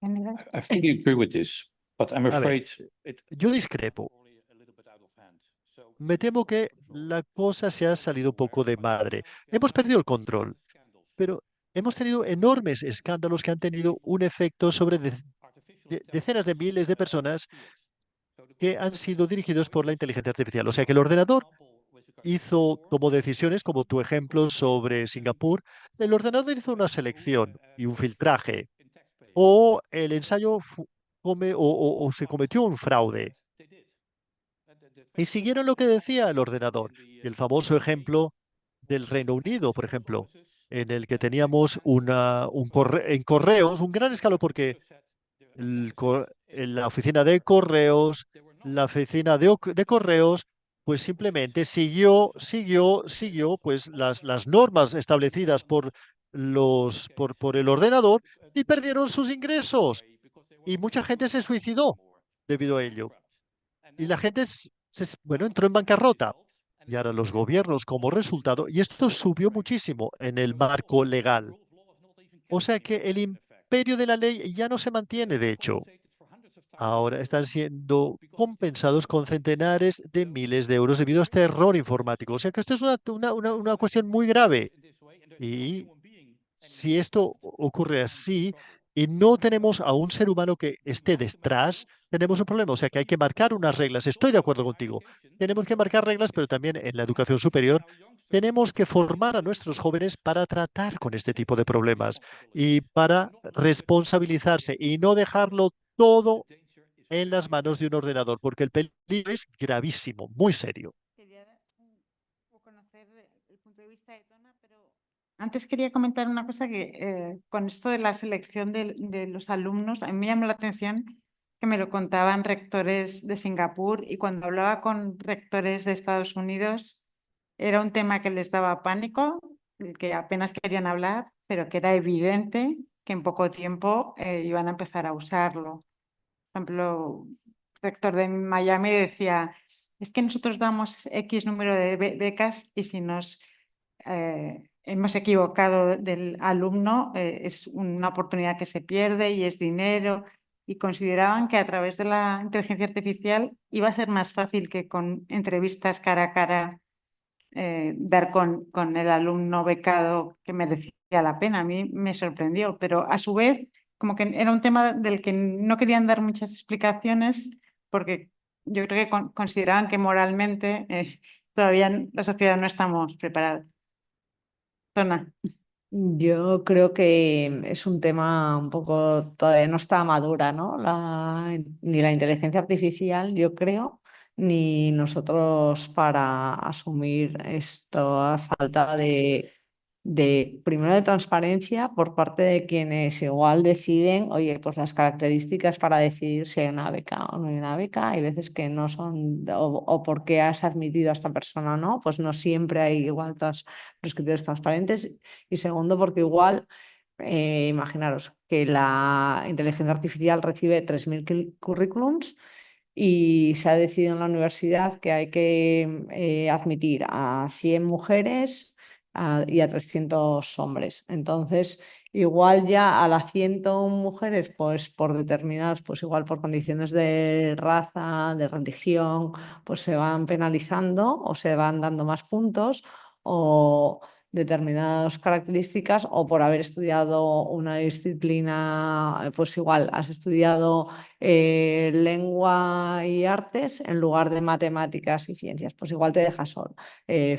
General. I fully agree with this, but I'm A ver, afraid it yo discrepo. probably a little bit out of hand. So Me temo que la cosa se ha salido un poco de madre. Hemos perdido el control, pero hemos tenido enormes escándalos que han tenido un efecto sobre decenas de miles de personas que han sido dirigidos por la inteligencia artificial. O sea que el ordenador tomó decisiones, como tu ejemplo sobre Singapur. El ordenador hizo una selección y un filtraje, o el ensayo o se cometió un fraude. Y siguieron lo que decía el ordenador. Y el famoso ejemplo del Reino Unido, por ejemplo, en el que teníamos en correos un gran escándalo porque en la oficina de correos, la oficina de correos, pues simplemente siguió pues las normas establecidas por el ordenador y perdieron sus ingresos. Y mucha gente se suicidó debido a ello. Y la gente, bueno, entró en bancarrota. Y ahora los gobiernos, como resultado, y esto subió muchísimo en el marco legal. O sea que el imperio de la ley ya no se mantiene, de hecho. ahora están siendo compensados con centenares de miles de euros debido a este error informático. O sea que esto es una cuestión muy grave. Y si esto ocurre así y no tenemos a un ser humano que esté detrás, tenemos un problema. O sea que hay que marcar unas reglas. Estoy de acuerdo contigo. Tenemos que marcar reglas, pero también en la educación superior tenemos que formar a nuestros jóvenes para tratar con este tipo de problemas y para responsabilizarse y no dejarlo todo en las manos de un ordenador, porque el peligro es gravísimo, muy serio. Quería conocer el punto de vista de Tona, pero antes quería comentar una cosa que con esto de la selección de los alumnos, a mí me llamó la atención que me lo contaban rectores de Singapur y cuando hablaba con rectores de Estados Unidos era un tema que les daba pánico, el que apenas querían hablar, pero que era evidente que en poco tiempo iban a empezar a usarlo. Por ejemplo, el rector de Miami decía, es que nosotros damos X número de becas y si nos hemos equivocado del alumno, es una oportunidad que se pierde y es dinero. Y consideraban que a través de la inteligencia artificial iba a ser más fácil que con entrevistas cara a cara dar con el alumno becado que merecía la pena. A mí me sorprendió, pero a su vez como que era un tema del que no querían dar muchas explicaciones porque yo creo que consideraban que moralmente todavía la sociedad no estamos preparados. Tona. Yo creo que es un tema un poco, todavía no está madura, ¿no? Ni la inteligencia artificial, yo creo, ni nosotros para asumir esto a falta primero de transparencia por parte de quienes igual deciden, oye, pues las características para decidir si hay una beca o no hay una beca, hay veces que no son, o por qué has admitido a esta persona o no, pues no siempre hay igual todos los criterios transparentes. Y segundo, porque igual, imaginaros que la inteligencia artificial recibe 3.000 currículums y se ha decidido en la universidad que hay que admitir a 100 mujeres y a 300 hombres. Entonces, igual ya a las 101 mujeres, pues por determinadas, pues igual por condiciones de raza, de religión, pues se van penalizando o se van dando más puntos o determinadas características o por haber estudiado una disciplina, pues igual has estudiado lengua y artes en lugar de matemáticas y ciencias, pues igual te dejas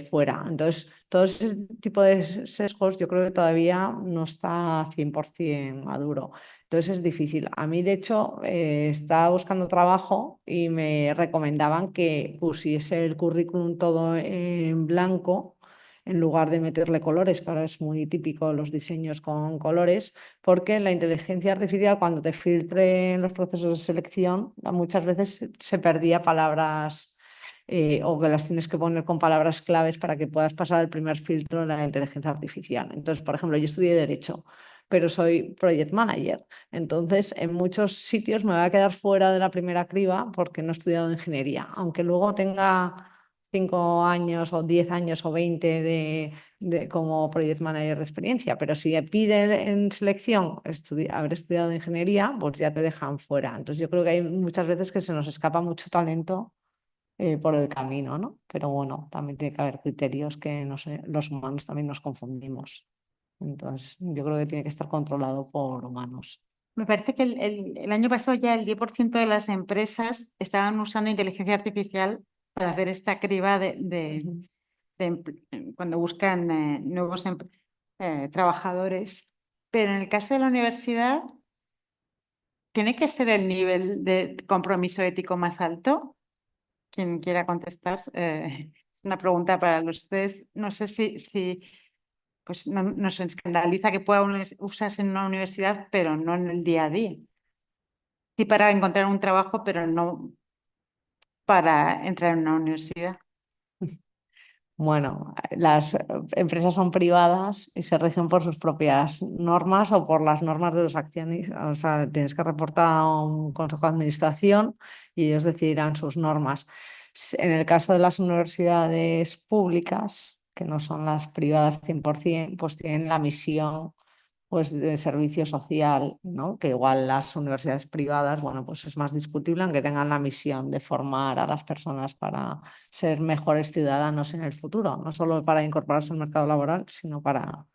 fuera. Entonces, todo ese tipo de sesgos yo creo que todavía no está 100% maduro. Entonces es difícil. A mí, de hecho, estaba buscando trabajo y me recomendaban que pusiese el currículum todo en blanco en lugar de meterle colores, que ahora es muy típico los diseños con colores, porque la inteligencia artificial cuando te filtre en los procesos de selección muchas veces se perdía palabras o que las tienes que poner con palabras claves para que puedas pasar el primer filtro de la inteligencia artificial. Entonces, por ejemplo, yo estudié Derecho, pero soy Project Manager. Entonces, en muchos sitios me voy a quedar fuera de la primera criba porque no he estudiado Ingeniería, aunque luego tenga 5 años o 10 años o 20 como Project Manager de experiencia, pero si pide en selección haber estudiado ingeniería, pues ya te dejan fuera. Entonces yo creo que hay muchas veces que se nos escapa mucho talento por el camino, ¿no? Pero bueno, también tiene que haber criterios que, no sé, los humanos también nos confundimos. Entonces yo creo que tiene que estar controlado por humanos. Me parece que el año pasado ya el 10% de las empresas estaban usando inteligencia artificial para hacer esta criba cuando buscan nuevos trabajadores. Pero en el caso de la universidad, ¿tiene que ser el nivel de compromiso ético más alto? Quien quiera contestar, es una pregunta para los tres. No sé si pues nos escandaliza que pueda usarse en una universidad, pero no en el día a día. Sí para encontrar un trabajo, pero no para entrar en una universidad. Bueno, las empresas son privadas y se rigen por sus propias normas o por las normas de los accionistas. O sea, tienes que reportar a un consejo de administración y ellos decidirán sus normas. En el caso de las universidades públicas, que no son las privadas 100%, pues tienen la misión pues de servicio social, ¿no? Que igual las universidades privadas, bueno, pues es más discutible, aunque tengan la misión de formar a las personas para ser mejores ciudadanos en el futuro, no solo para incorporarse al mercado laboral, sino para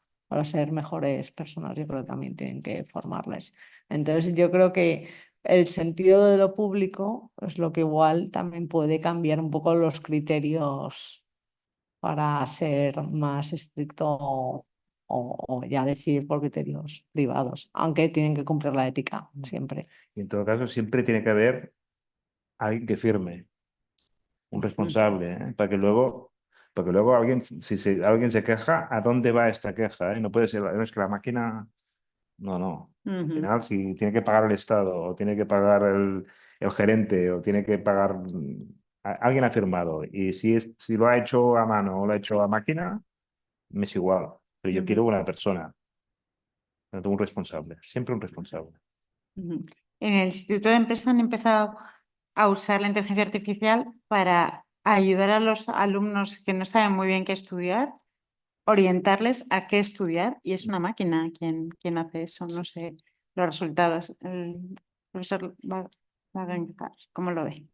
ser mejores personas. Yo creo que también tienen que formarles. Entonces, yo creo que el sentido de lo público es lo que igual también puede cambiar un poco los criterios para ser más estricto o ya decidir por criterios privados, aunque tienen que cumplir la ética siempre. Y en todo caso, siempre tiene que haber alguien que firme, un responsable, ¿eh? Porque luego alguien, si alguien se queja, ¿a dónde va esta queja? ¿Eh? No puede ser, no es que la máquina, no. Al Ujú. final, si tiene que pagar el Estado, o tiene que pagar el gerente, o tiene que pagar, alguien ha firmado. Y si lo ha hecho a mano o lo ha hecho a máquina, me es igual. Pero yo quiero una persona, no tengo un responsable, siempre un responsable. Ujú. En el Instituto de Empresa han empezado a usar la inteligencia artificial para ayudar a los alumnos que no saben muy bien qué estudiar, orientarles a qué estudiar, y es una máquina quien hace eso, no sé los resultados. El profesor Wagenknecht, ¿cómo lo ve?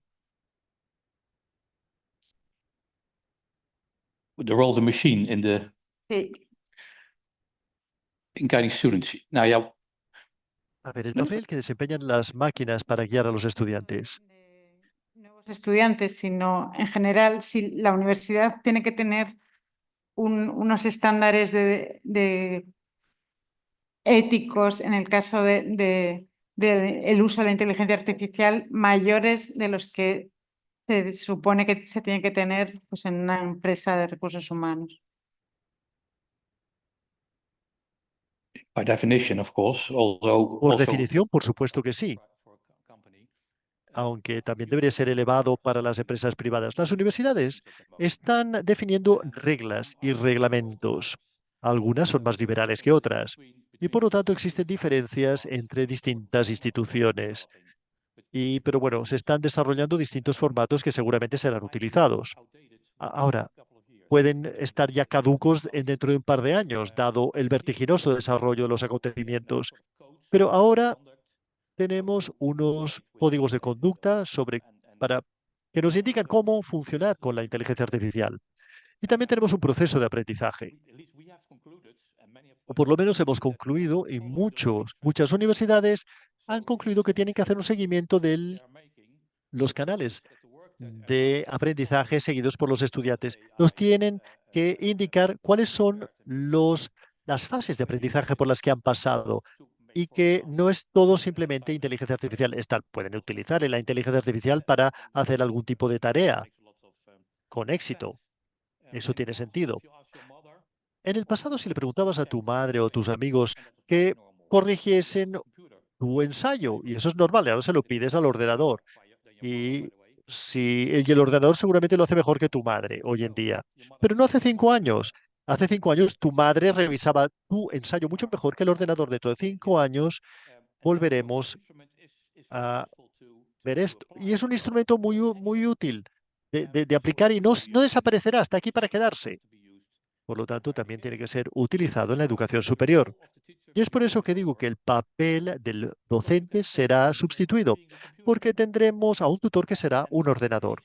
The role of the machine Sí. in guiding students. Now, yeah, A ver, el papel que desempeñan las máquinas para guiar a los No estudiantes. de nuevos estudiantes, sino en general, si la universidad tiene que tener unos estándares de éticos en el caso el uso de la inteligencia artificial mayores de los que se supone que se tiene que tener, pues, en una empresa de recursos humanos. by definition, of course, although Por also definición, por supuesto que sí, aunque también debería ser elevado para las empresas privadas. Las universidades están definiendo reglas y reglamentos. Algunas son más liberales que otras y por lo tanto existen diferencias entre distintas instituciones. Pero bueno, se están desarrollando distintos formatos que seguramente serán utilizados. Ahora, pueden estar ya caducos dentro de un par de años, dado el vertiginoso desarrollo de los acontecimientos. Pero ahora tenemos unos códigos de conducta que nos indican cómo funcionar con la inteligencia artificial. Y también tenemos un proceso de aprendizaje. O por lo menos hemos concluido, y muchas universidades han concluido que tienen que hacer un seguimiento de los canales de aprendizaje seguidos por los estudiantes. Nos tienen que indicar cuáles son las fases de aprendizaje por las que han pasado y que no es todo simplemente inteligencia artificial. Pueden utilizar la inteligencia artificial para hacer algún tipo de tarea con éxito. Eso tiene sentido. En el pasado, si le preguntabas a tu madre o tus amigos que corrigiesen tu ensayo, y eso es normal, ahora se lo pides al ordenador. Y y el ordenador seguramente lo hace mejor que tu madre hoy en día. Pero no hace 5 años. Hace 5 años tu madre revisaba tu ensayo mucho mejor que el ordenador. Dentro de 5 años volveremos a ver esto. Y es un instrumento muy útil de aplicar y no desaparecerá, está aquí para quedarse. Por lo tanto, también tiene que ser utilizado en la educación superior. Y es por eso que digo que el papel del docente será sustituido, porque tendremos a un tutor que será un ordenador.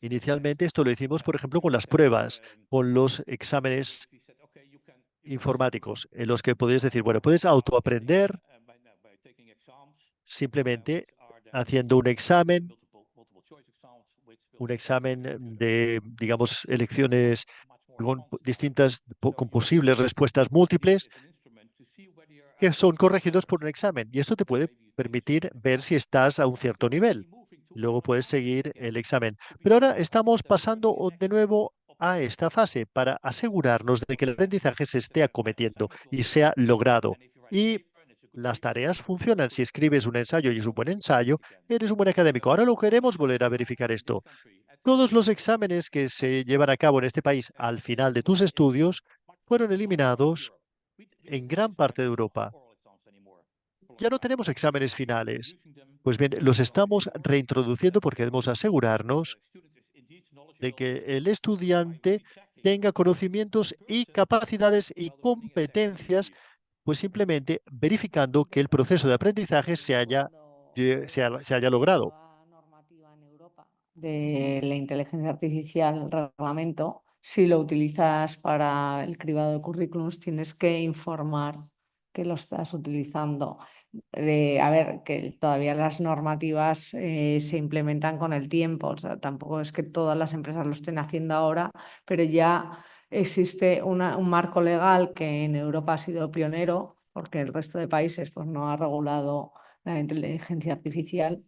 Inicialmente esto lo hicimos, por ejemplo, con las pruebas, con los exámenes informáticos, en los que podéis decir, bueno, puedes autoaprender simplemente haciendo un examen de, digamos, elecciones con posibles respuestas múltiples que son corregidos por un examen. Y esto te puede permitir ver si estás a un cierto nivel. Luego puedes seguir el examen. Pero ahora estamos pasando de nuevo a esta fase para asegurarnos de que el aprendizaje se esté acometiendo y sea logrado. Y las tareas funcionan. Si escribes un ensayo y es un buen ensayo, eres un buen académico. Ahora lo queremos volver a verificar esto. Todos los exámenes que se llevan a cabo en este país al final de tus estudios fueron eliminados en gran parte de Europa. Ya no tenemos exámenes finales. Pues bien, los estamos reintroduciendo porque debemos asegurarnos de que el estudiante tenga conocimientos y capacidades y competencias, pues simplemente verificando que el proceso de aprendizaje se haya logrado. Nueva normativa en Europa de la inteligencia artificial, el reglamento, si lo utilizas para el cribado de currículums, tienes que informar que lo estás utilizando. A ver, que todavía las normativas se implementan con el tiempo, o sea, tampoco es que todas las empresas lo estén haciendo ahora, pero ya existe un marco legal que en Europa ha sido pionero, porque el resto de países pues, no ha regulado la inteligencia artificial,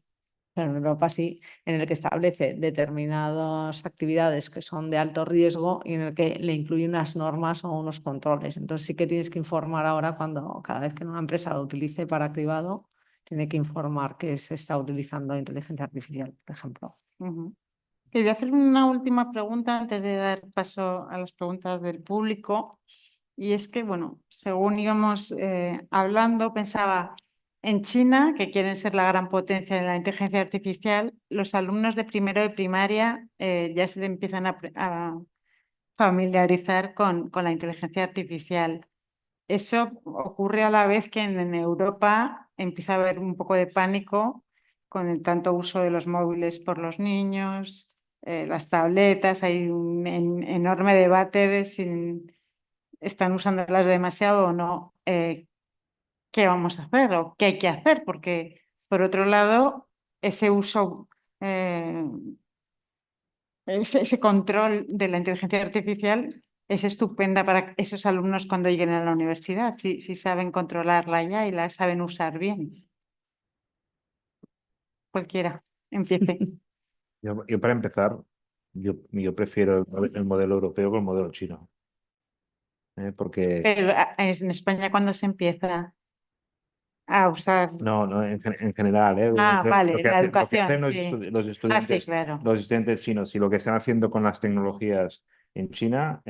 pero en Europa sí, en el que establece determinadas actividades que son de alto riesgo y en el que le incluye unas normas o unos controles. Entonces sí que tienes que informar ahora cada vez que una empresa lo utilice para cribado, tiene que informar que se está utilizando inteligencia artificial, por ejemplo. Ujú. Quería hacer una última pregunta antes de dar paso a las preguntas del público. Y es que, bueno, según íbamos hablando, pensaba, en China, que quieren ser la gran potencia de la inteligencia artificial, los alumnos de primero de primaria ya se empiezan a familiarizar con la inteligencia artificial. Eso ocurre a la vez que en Europa empieza a haber un poco de pánico con el tanto uso de los móviles por los niños, las tabletas, hay un enorme debate de si están usándolas demasiado o no. ¿Qué vamos a hacer o qué hay que hacer? Porque, por otro lado, ese uso, ese control de la inteligencia artificial es estupenda para esos alumnos cuando lleguen a la universidad, si saben controlarla ya y la saben usar bien. Cualquiera, empiece. Yo para empezar, yo prefiero el modelo europeo que el modelo chino. Porque Pero en España, ¿cuándo se empieza a usar? no, en general, Ah, vale, la lo que educación, hacen sí. los Ah, sí, estudiantes, claro. los estudiantes chinos y lo que están haciendo con las tecnologías en China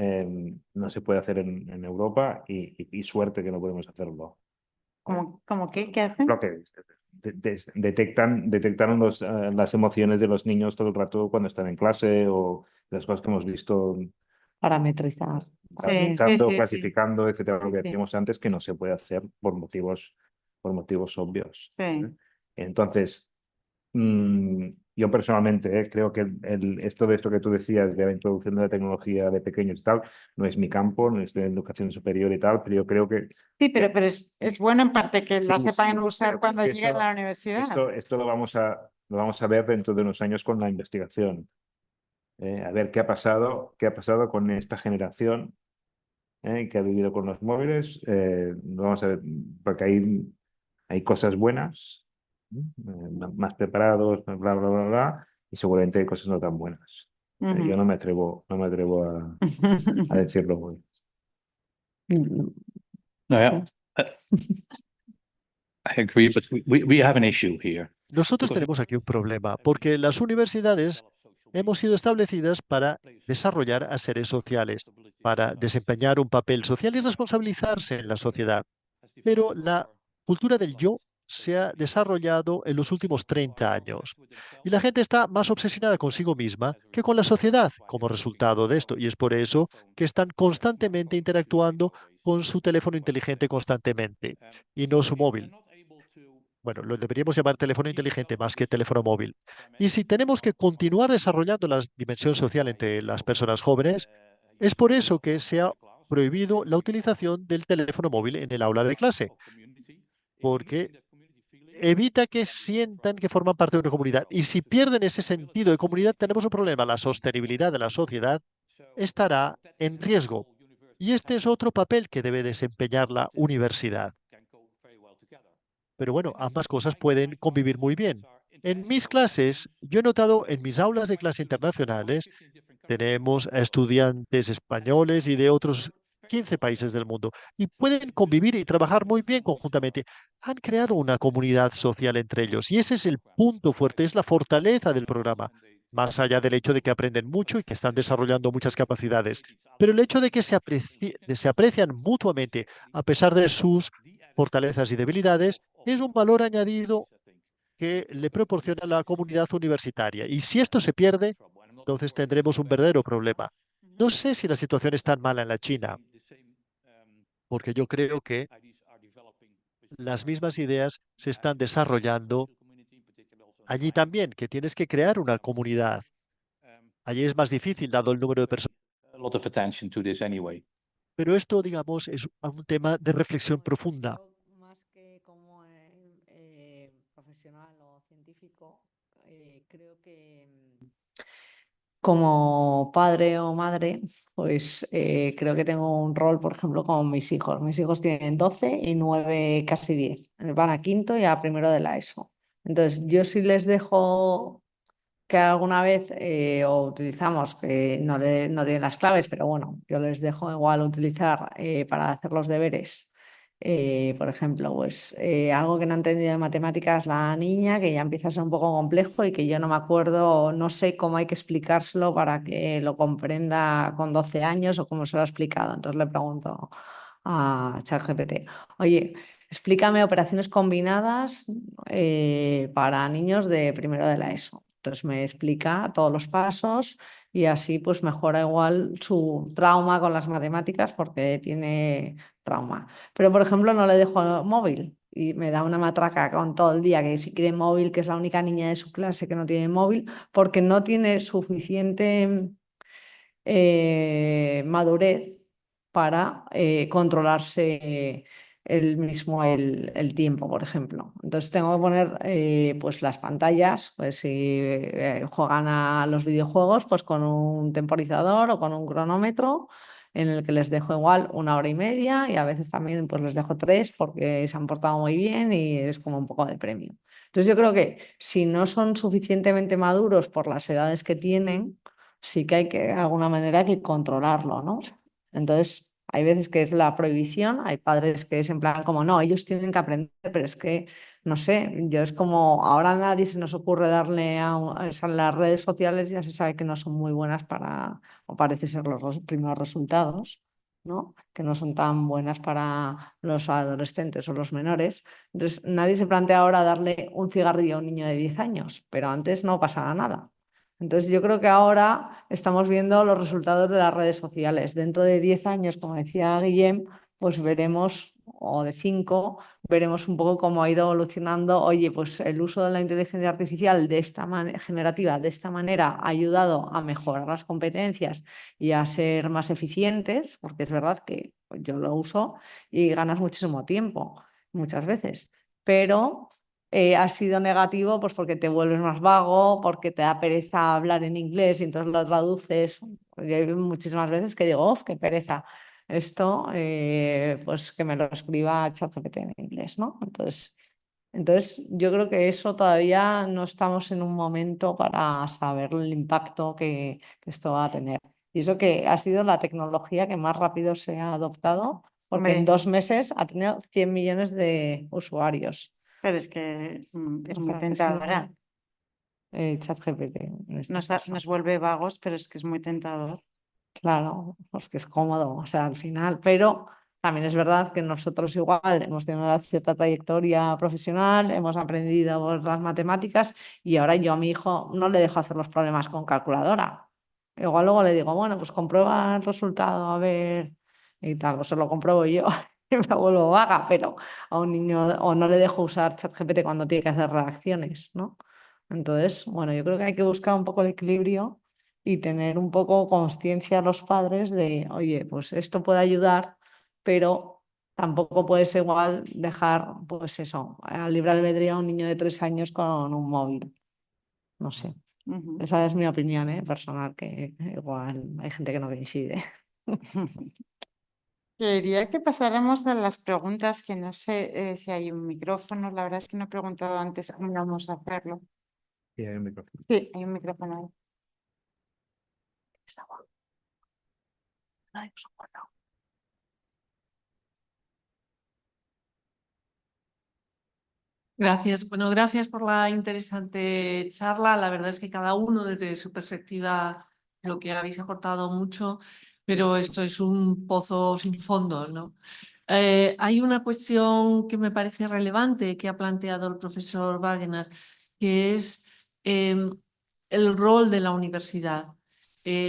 no se puede hacer en Europa y suerte que no podemos hacerlo. ¿Cómo qué hacen? Lo que detectan las emociones de los niños todo el rato cuando están en clase o las cosas que hemos visto Parametrizar. Sí, analizando, sí. clasificando, etcétera, lo que Sí. decíamos antes, que no se puede hacer por motivos obvios. Sí. Entonces, yo personalmente creo que esto que tú decías de la introducción de la tecnología de pequeños y tal, no es mi campo, no estoy en educación superior y tal, pero yo creo que Sí, pero es bueno en parte que la sí, sepan sí, usar pero cuando que lleguen a la universidad. esto lo vamos a ver dentro de unos años con la investigación. A ver qué ha pasado con esta generación que ha vivido con los móviles. Vamos a ver, porque hay cosas buenas, más preparados, bla, bla, bla, bla, y seguramente hay cosas no tan buenas. Yo Ujú. no me atrevo a decirlo hoy. No, yeah, I agree, but we have an issue here. Nosotros tenemos aquí un problema, porque las universidades hemos sido establecidas para desarrollar a seres sociales, para desempeñar un papel social y responsabilizarse en la sociedad. Pero la cultura del yo se ha desarrollado en los últimos 30 años y la gente está más obsesionada consigo misma que con la sociedad como resultado de esto. Y es por eso que están constantemente interactuando con su teléfono inteligente constantemente y no su móvil. Bueno, lo deberíamos llamar teléfono inteligente más que teléfono móvil. Y si tenemos que continuar desarrollando la dimensión social entre las personas jóvenes, es por eso que se ha prohibido la utilización del teléfono móvil en el aula de clase, porque evita que sientan que forman parte de una comunidad. Y si pierden ese sentido de comunidad, tenemos un problema. La sostenibilidad de la sociedad estará en riesgo. Y este es otro papel que debe desempeñar la universidad. Pero bueno, ambas cosas pueden convivir muy bien. En mis clases, yo he notado en mis aulas de clase internacionales, tenemos a estudiantes españoles y de otros 15 países del mundo y pueden convivir y trabajar muy bien conjuntamente. Han creado una comunidad social entre ellos y ese es el punto fuerte, es la fortaleza del programa, más allá del hecho de que aprenden mucho y que están desarrollando muchas capacidades. Pero el hecho de que se aprecian mutuamente a pesar de sus fortalezas y debilidades es un valor añadido que le proporciona la comunidad universitaria. Y si esto se pierde, entonces tendremos un verdadero problema. No sé si la situación es tan mala en la China, porque yo creo que las mismas ideas se están desarrollando allí también, que tienes que crear una comunidad. Allí es más difícil dado el número de personas, A lot of attention to this anyway. pero esto, digamos, es un tema de reflexión profunda. Yo, más que como profesional o científico, creo que como padre o madre, pues creo que tengo un rol, por ejemplo, con mis hijos. Mis hijos tienen 12 y 9, casi 10. Van a quinto y a primero de la ESO. Entonces, yo sí les dejo que alguna vez o utilizamos, que no tienen las claves, pero bueno, yo les dejo igual utilizar para hacer los deberes. Por ejemplo, pues algo que no he entendido de matemáticas la niña, que ya empieza a ser un poco complejo y que yo no me acuerdo, no sé cómo hay que explicárselo para que lo comprenda con 12 años o cómo se lo ha explicado. Entonces le pregunto a ChatGPT, oye, explícame operaciones combinadas para niños de primero de la ESO. Entonces me explica todos los pasos y así pues mejora igual su trauma con las matemáticas porque tiene trauma. Pero por ejemplo no le dejo móvil y me da una matraca con todo el día que si quiere móvil, que es la única niña de su clase que no tiene móvil, porque no tiene suficiente madurez para controlarse el mismo el tiempo, por ejemplo. Entonces tengo que poner pues las pantallas, pues si juegan a los videojuegos, pues con un temporizador o con un cronómetro en el que les dejo igual 1 hora y media y a veces también pues les dejo 3 porque se han portado muy bien y es como un poco de premio. Entonces yo creo que si no son suficientemente maduros por las edades que tienen, sí que hay que, de alguna manera, hay que controlarlo, ¿no? Entonces, hay veces que es la prohibición, hay padres que es en plan como, no, ellos tienen que aprender, pero es que, no sé, yo es como, ahora a nadie se nos ocurre darle a las redes sociales, ya se sabe que no son muy buenas para, o parece ser los primeros resultados, ¿no? Que no son tan buenas para los adolescentes o los menores. Entonces, nadie se plantea ahora darle un cigarrillo a un niño de 10 años, pero antes no pasaba nada. Entonces yo creo que ahora estamos viendo los resultados de las redes sociales. Dentro de 10 años, como decía Guillem, pues veremos, o de 5, veremos un poco cómo ha ido evolucionando. Oye, pues el uso de la inteligencia artificial de esta generativa de esta manera ha ayudado a mejorar las competencias y a ser más eficientes, porque es verdad que yo lo uso y ganas muchísimo tiempo muchas veces, pero ha sido negativo pues porque te vuelves más vago, porque te da pereza hablar en inglés y entonces lo traduces. Yo hay muchísimas veces que digo, ¡oh, qué pereza! Esto, pues que me lo escriba ChatGPT en inglés, ¿no? Entonces, yo creo que eso todavía no estamos en un momento para saber el impacto que esto va a tener. Y eso que ha sido la tecnología que más rápido se ha adoptado, porque en Hombre, 2 meses ha tenido 100 millones de usuarios. pero es que es O muy sea, que sí, tentadora. ChatGPT en este Nos, caso. nos vuelve vagos, pero es que es muy tentador. Claro, pues que es cómodo, o sea, al final, pero también es verdad que nosotros igual hemos tenido una cierta trayectoria profesional, hemos aprendido pues, las matemáticas y ahora yo a mi hijo no le dejo hacer los problemas con calculadora. Igual luego le digo, bueno, pues comprueba el resultado, a ver, y tal, pues se lo compruebo yo y me vuelvo vaga, pero a un niño, o no le dejo usar ChatGPT cuando tiene que hacer redacciones, ¿no? Entonces, bueno, yo creo que hay que buscar un poco el equilibrio y tener un poco conciencia a los padres de, oye, pues esto puede ayudar, pero tampoco puedes igual dejar, pues eso, al libre albedrío a un niño de 3 años con un móvil. No sé, Ujú. esa es mi opinión, personal, que igual hay gente que no coincide. Quería que pasáramos a las preguntas, que no sé si hay un micrófono. La verdad es que no he preguntado antes cómo íbamos a hacerlo. Y hay un micrófono. Sí, hay un micrófono ahí. Gracias. Bueno, gracias por la interesante charla. La verdad es que cada uno desde su perspectiva creo que habéis aportado mucho, pero esto es un pozo sin fondo, ¿no? Hay una cuestión que me parece relevante que ha planteado el profesor Wagner, que es el rol de la universidad.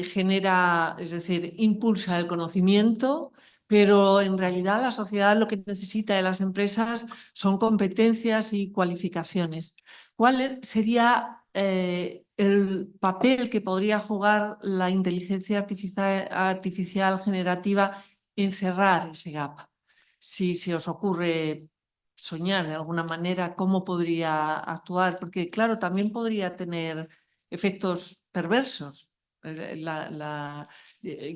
genera, es decir, impulsa el conocimiento, pero en realidad la sociedad lo que necesita de las empresas son competencias y cualificaciones. ¿Cuál sería el papel que podría jugar la inteligencia artificial generativa en cerrar ese gap? Si se os ocurre soñar de alguna manera cómo podría actuar, porque claro, también podría tener efectos perversos.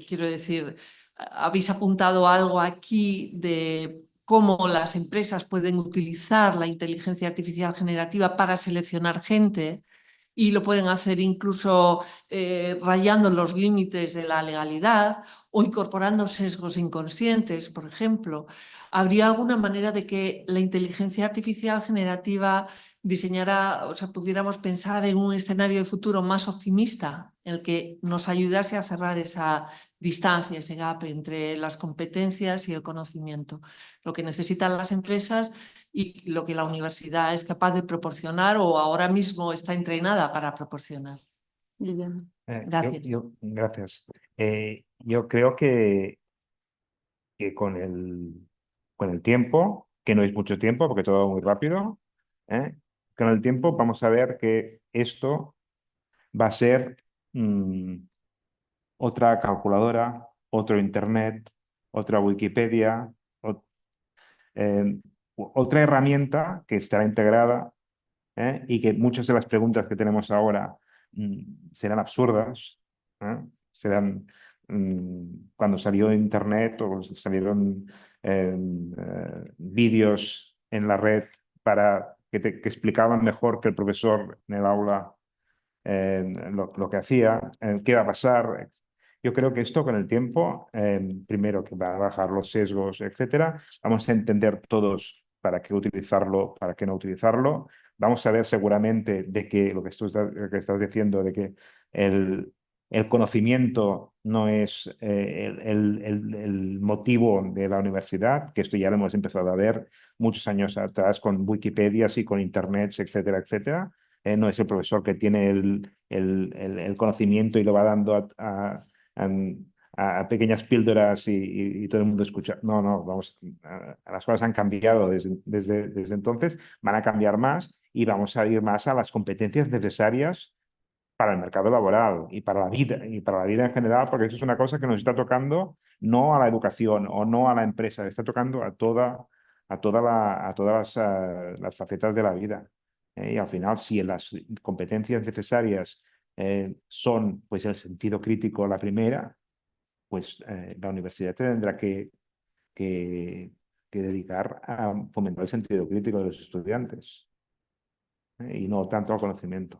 Quiero decir, habéis apuntado algo aquí de cómo las empresas pueden utilizar la inteligencia artificial generativa para seleccionar gente y lo pueden hacer incluso rayando los límites de la legalidad o incorporando sesgos inconscientes, por ejemplo. ¿Habría alguna manera de que la inteligencia artificial generativa diseñara, o sea, pudiéramos pensar en un escenario de futuro más optimista, en el que nos ayudase a cerrar esa distancia, ese gap entre las competencias y el conocimiento? Lo que necesitan las empresas y lo que la universidad es capaz de proporcionar o ahora mismo está entrenada para proporcionar. Guillermo. Gracias. Gracias. Yo creo que con el tiempo, que no es mucho tiempo porque todo va muy rápido, con el tiempo vamos a ver que esto va a ser otra calculadora, otro Internet, otra Wikipedia, otra herramienta que estará integrada, y que muchas de las preguntas que tenemos ahora serán absurdas, serán cuando salió Internet o salieron vídeos en la red que explicaban mejor que el profesor en el aula lo que hacía, qué va a pasar. Yo creo que esto con el tiempo, primero que va a bajar los sesgos, etcétera, vamos a entender todos para qué utilizarlo, para qué no utilizarlo. Vamos a ver seguramente de que lo que estás diciendo, de que el conocimiento no es el motivo de la universidad, que esto ya lo hemos empezado a ver muchos años atrás con Wikipedias y con Internets, etcétera, etcétera. No es el profesor que tiene el conocimiento y lo va dando a pequeñas píldoras y todo el mundo escucha. No, no, vamos, las cosas han cambiado desde entonces, van a cambiar más y vamos a ir más a las competencias necesarias para el mercado laboral y para la vida en general, porque eso es una cosa que nos está tocando no a la educación o no a la empresa, está tocando a todas las facetas de la vida. Y al final, si las competencias necesarias son pues el sentido crítico la primera, pues la universidad tendrá que dedicar a fomentar el sentido crítico de los estudiantes, y no tanto al conocimiento.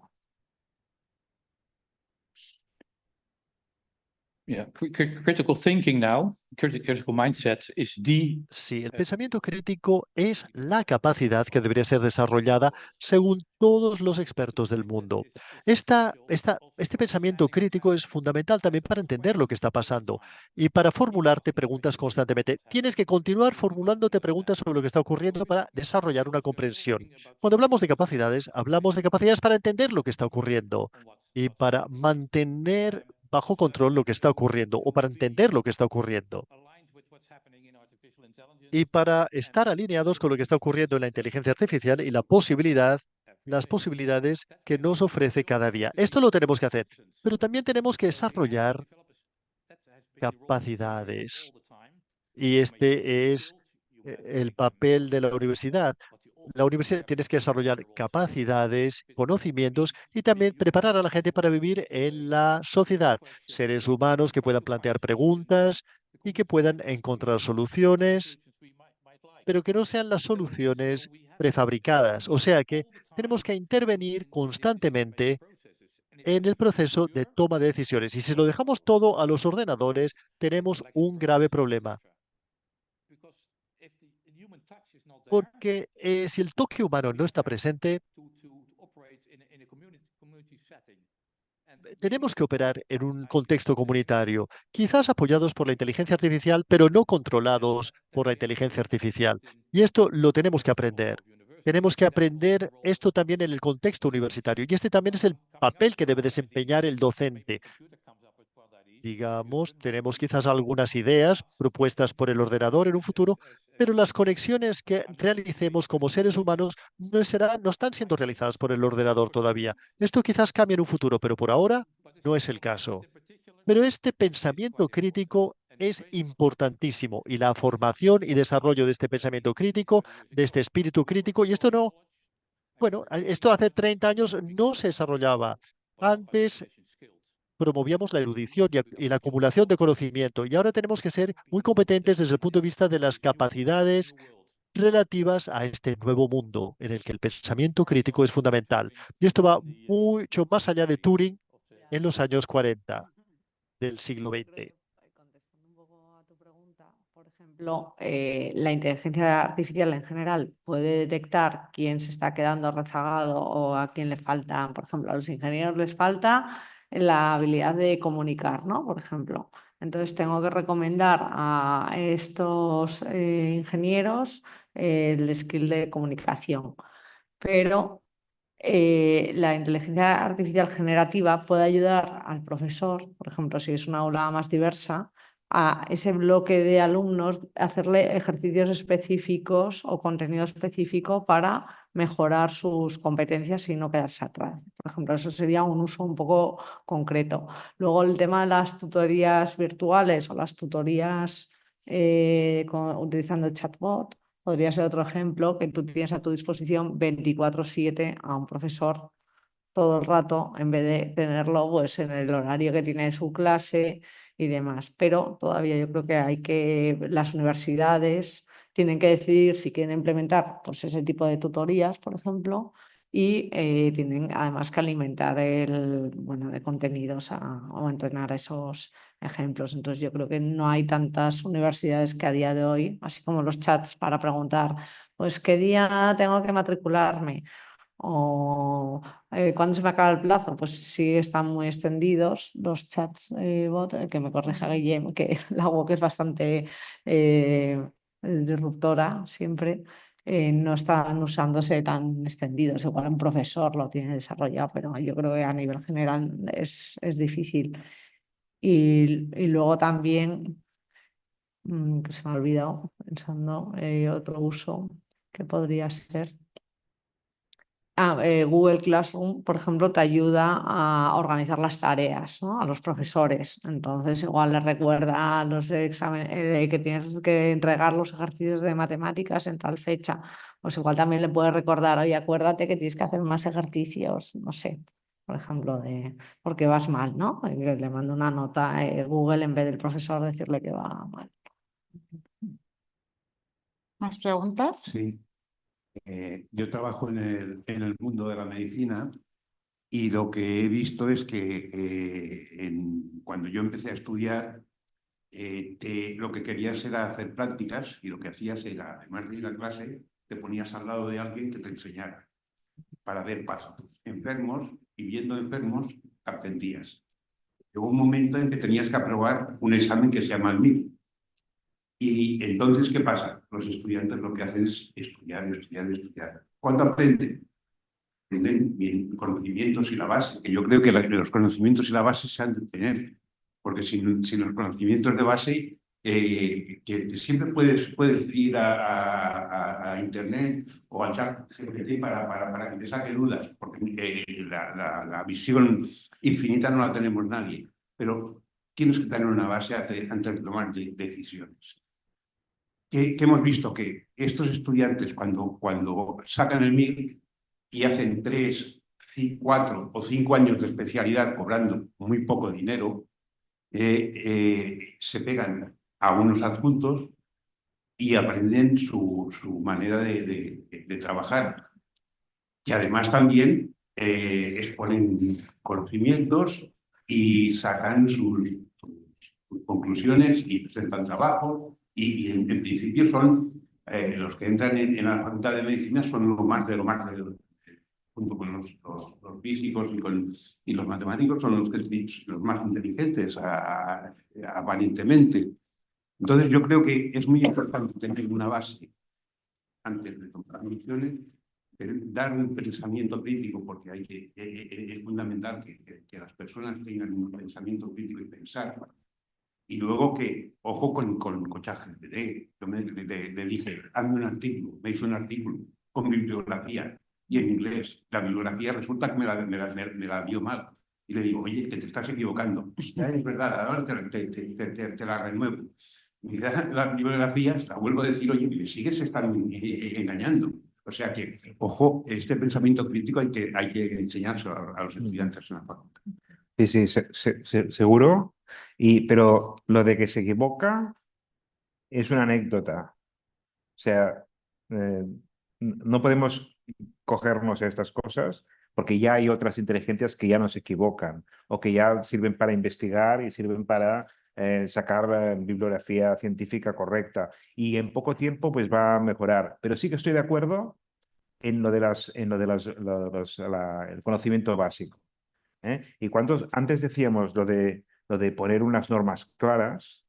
Yeah, critical thinking now, critical mindset is the Sí, el pensamiento crítico es la capacidad que debería ser desarrollada según todos los expertos del mundo. Este pensamiento crítico es fundamental también para entender lo que está pasando y para formularte preguntas constantemente. Tienes que continuar formulándote preguntas sobre lo que está ocurriendo para desarrollar una comprensión. Cuando hablamos de capacidades para entender lo que está ocurriendo y para mantener bajo control lo que está ocurriendo o para entender lo que está ocurriendo. Y para estar alineados con lo que está ocurriendo en la inteligencia artificial y las posibilidades que nos ofrece cada día. Esto lo tenemos que hacer, pero también tenemos que desarrollar capacidades. Y este es el papel de la universidad. La universidad tiene que desarrollar capacidades, conocimientos y también preparar a la gente para vivir en la sociedad. Seres humanos que puedan plantear preguntas y que puedan encontrar soluciones, pero que no sean las soluciones prefabricadas. O sea que tenemos que intervenir constantemente en el proceso de toma de decisiones. Y si lo dejamos todo a los ordenadores, tenemos un grave problema. Porque si el toque humano no está presente, tenemos que operar en un contexto comunitario, quizás apoyados por la inteligencia artificial, pero no controlados por la inteligencia artificial. Y esto lo tenemos que aprender. Tenemos que aprender esto también en el contexto universitario. Y este también es el papel que debe desempeñar el docente. Digamos, tenemos quizás algunas ideas propuestas por el ordenador en un futuro, pero las conexiones que realicemos como seres humanos no están siendo realizadas por el ordenador todavía. Esto quizás cambie en un futuro, pero por ahora no es el caso. Pero este pensamiento crítico es importantísimo y la formación y desarrollo de este pensamiento crítico, de este espíritu crítico, y esto no, bueno, esto hace 30 años no se desarrollaba. Antes promovíamos la erudición y la acumulación de conocimiento, y ahora tenemos que ser muy competentes desde el punto de vista de las capacidades relativas a este nuevo mundo en el que el pensamiento crítico es fundamental. Y esto va mucho más allá de Turing en los años 40 del siglo XX. Contestando un poco a tu pregunta, por ejemplo, la inteligencia artificial en general puede detectar quién se está quedando rezagado o a quién le falta, por ejemplo, a los ingenieros les falta la habilidad de comunicar, ¿no? Por ejemplo. Entonces tengo que recomendar a estos ingenieros el skill de comunicación. Pero la inteligencia artificial generativa puede ayudar al profesor, por ejemplo, si es una aula más diversa, a ese bloque de alumnos hacerle ejercicios específicos o contenido específico para mejorar sus competencias y no quedarse atrás. Por ejemplo, eso sería un uso un poco concreto. Luego el tema de las tutorías virtuales o las tutorías utilizando el chatbot. Podría ser otro ejemplo, que tú tienes a tu disposición 24/7 a un profesor todo el rato, en vez de tenerlo pues, en el horario que tiene su clase y demás. Pero todavía yo creo que las universidades tienen que decidir si quieren implementar pues, ese tipo de tutorías, por ejemplo, y tienen además que alimentar de contenidos o entrenar a esos ejemplos. Entonces yo creo que no hay tantas universidades que a día de hoy, así como los chats para preguntar, pues qué día tengo que matricularme o cuándo se me acaba el plazo, pues sí están muy extendidos los chats bot, que me corrija Guillem, que la web es bastante disruptora siempre. No están usándose tan extendidos. Igual un profesor lo tiene desarrollado, pero yo creo que a nivel general es difícil. Y luego también, que se me ha olvidado, pensando otro uso que podría ser. Google Classroom, por ejemplo, te ayuda a organizar las tareas, ¿no? A los profesores. Entonces, igual les recuerda a los exámenes que tienes que entregar los ejercicios de matemáticas en tal fecha. Pues igual también le puedes recordar, oye, acuérdate que tienes que hacer más ejercicios, no sé, por ejemplo, porque vas mal, ¿no? Y que le mando una nota a Google en vez del profesor decirle que va mal. ¿Más preguntas? Sí. Yo trabajo en el mundo de la medicina y lo que he visto es que cuando yo empecé a estudiar, lo que querías era hacer prácticas y lo que hacías era, además de ir a clase, te ponías al lado de alguien que te enseñara para ver pasos enfermos y viendo enfermos aprendías. Llegó un momento en que tenías que aprobar un examen que se llama el MIR. Y entonces, ¿qué pasa? Los estudiantes lo que hacen es estudiar, estudiar, estudiar. ¿Cuánto aprenden? Aprenden bien conocimientos y la base, que yo creo que los conocimientos y la base se han de tener, porque sin los conocimientos de base, que siempre puedes ir a Internet o al chat GPT para que te saque dudas, porque la visión infinita no la tenemos nadie, pero tienes que tener una base antes de tomar decisiones. Que hemos visto que estos estudiantes cuando sacan el MIR y hacen 3, 4 o 5 años de especialidad cobrando muy poco dinero, se pegan a unos adjuntos y aprenden su manera de trabajar. Y además también exponen conocimientos y sacan sus conclusiones y presentan trabajos. Y en principio son los que entran en la facultad de medicina son lo más de lo más junto con los físicos y los matemáticos son los más inteligentes aparentemente. Entonces yo creo que es muy importante tener una base antes de tomar misiones dar un pensamiento crítico, porque es fundamental que las personas tengan un pensamiento crítico y pensar. Y luego que, ojo con ChatGPT, yo le dije, hazme un artículo, me hizo un artículo con bibliografía y en inglés. La bibliografía resulta que me la dio mal. Y le digo, oye, que te estás equivocando. Ya es verdad, ahora te la renuevo. Me da las bibliografías, la vuelvo a decir, oye, me sigues estando engañando. O sea que, ojo, este pensamiento crítico hay que enseñárselo a los estudiantes en la facultad. Sí, sí, seguro. Pero lo de que se equivoca es una anécdota. O sea, no podemos cogernos estas cosas porque ya hay otras inteligencias que ya no se equivocan o que ya sirven para investigar y sirven para sacar bibliografía científica correcta. Y en poco tiempo pues va a mejorar. Pero sí que estoy de acuerdo en el conocimiento básico. Y antes decíamos lo de poner unas normas claras,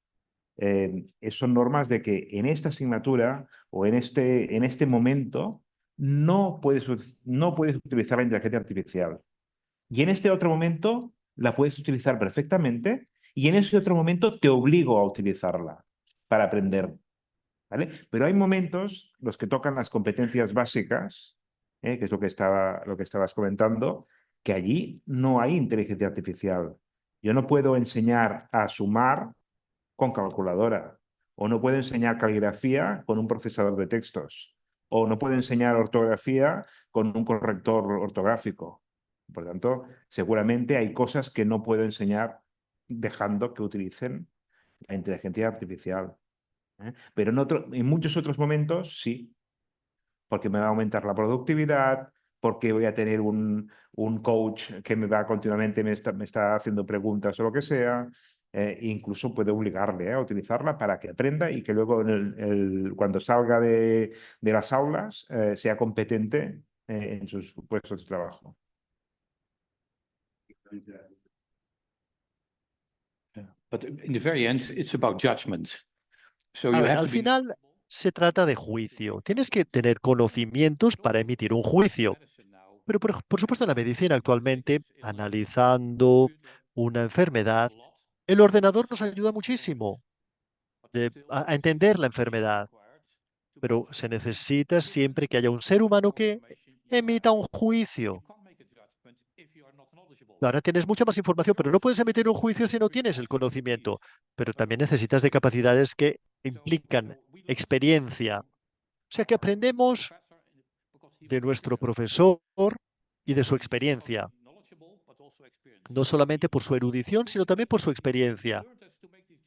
son normas de que en esta asignatura o en este momento no puedes utilizar la inteligencia artificial. Y en este otro momento la puedes utilizar perfectamente y en ese otro momento te obligo a utilizarla para aprender. ¿Vale? Pero hay momentos, los que tocan las competencias básicas, que es lo que estabas comentando, que allí no hay inteligencia artificial. Yo no puedo enseñar a sumar con calculadora, o no puedo enseñar caligrafía con un procesador de textos, o no puedo enseñar ortografía con un corrector ortográfico. Por tanto, seguramente hay cosas que no puedo enseñar dejando que utilicen la inteligencia artificial. Pero en muchos otros momentos sí, porque me va a aumentar la productividad, porque voy a tener un coach que continuamente me está haciendo preguntas o lo que sea, e incluso puede obligarle a utilizarla para que aprenda y que luego cuando salga de las aulas sea competente en sus puestos de trabajo. But in the very end, it's about judgment. So A you ver, have al to be final se trata de juicio. Tienes que tener conocimientos para emitir un juicio. Pero por supuesto en la medicina actualmente, analizando una enfermedad, el ordenador nos ayuda muchísimo a entender la enfermedad, pero se necesita siempre que haya un ser humano que emita un juicio. Ahora tienes mucha más información, pero no puedes emitir un juicio si no tienes el conocimiento. Pero también necesitas de capacidades que implican experiencia. O sea que aprendemos de nuestro profesor y de su experiencia, no solamente por su erudición, sino también por su experiencia.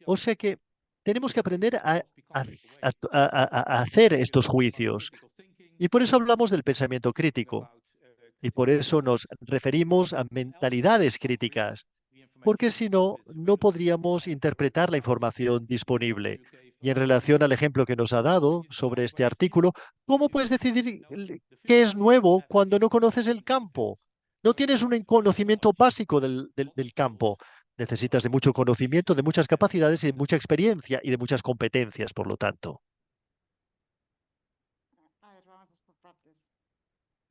O sea que tenemos que aprender a hacer estos juicios. Y por eso hablamos del pensamiento crítico. Y por eso nos referimos a mentalidades críticas, porque si no, no podríamos interpretar la información disponible. Y en relación al ejemplo que nos ha dado sobre este artículo, ¿cómo puedes decidir qué es nuevo cuando no conoces el campo? No tienes un conocimiento básico del campo. Necesitas de mucho conocimiento, de muchas capacidades y de mucha experiencia y de muchas competencias, por lo tanto. A ver, vamos por partes.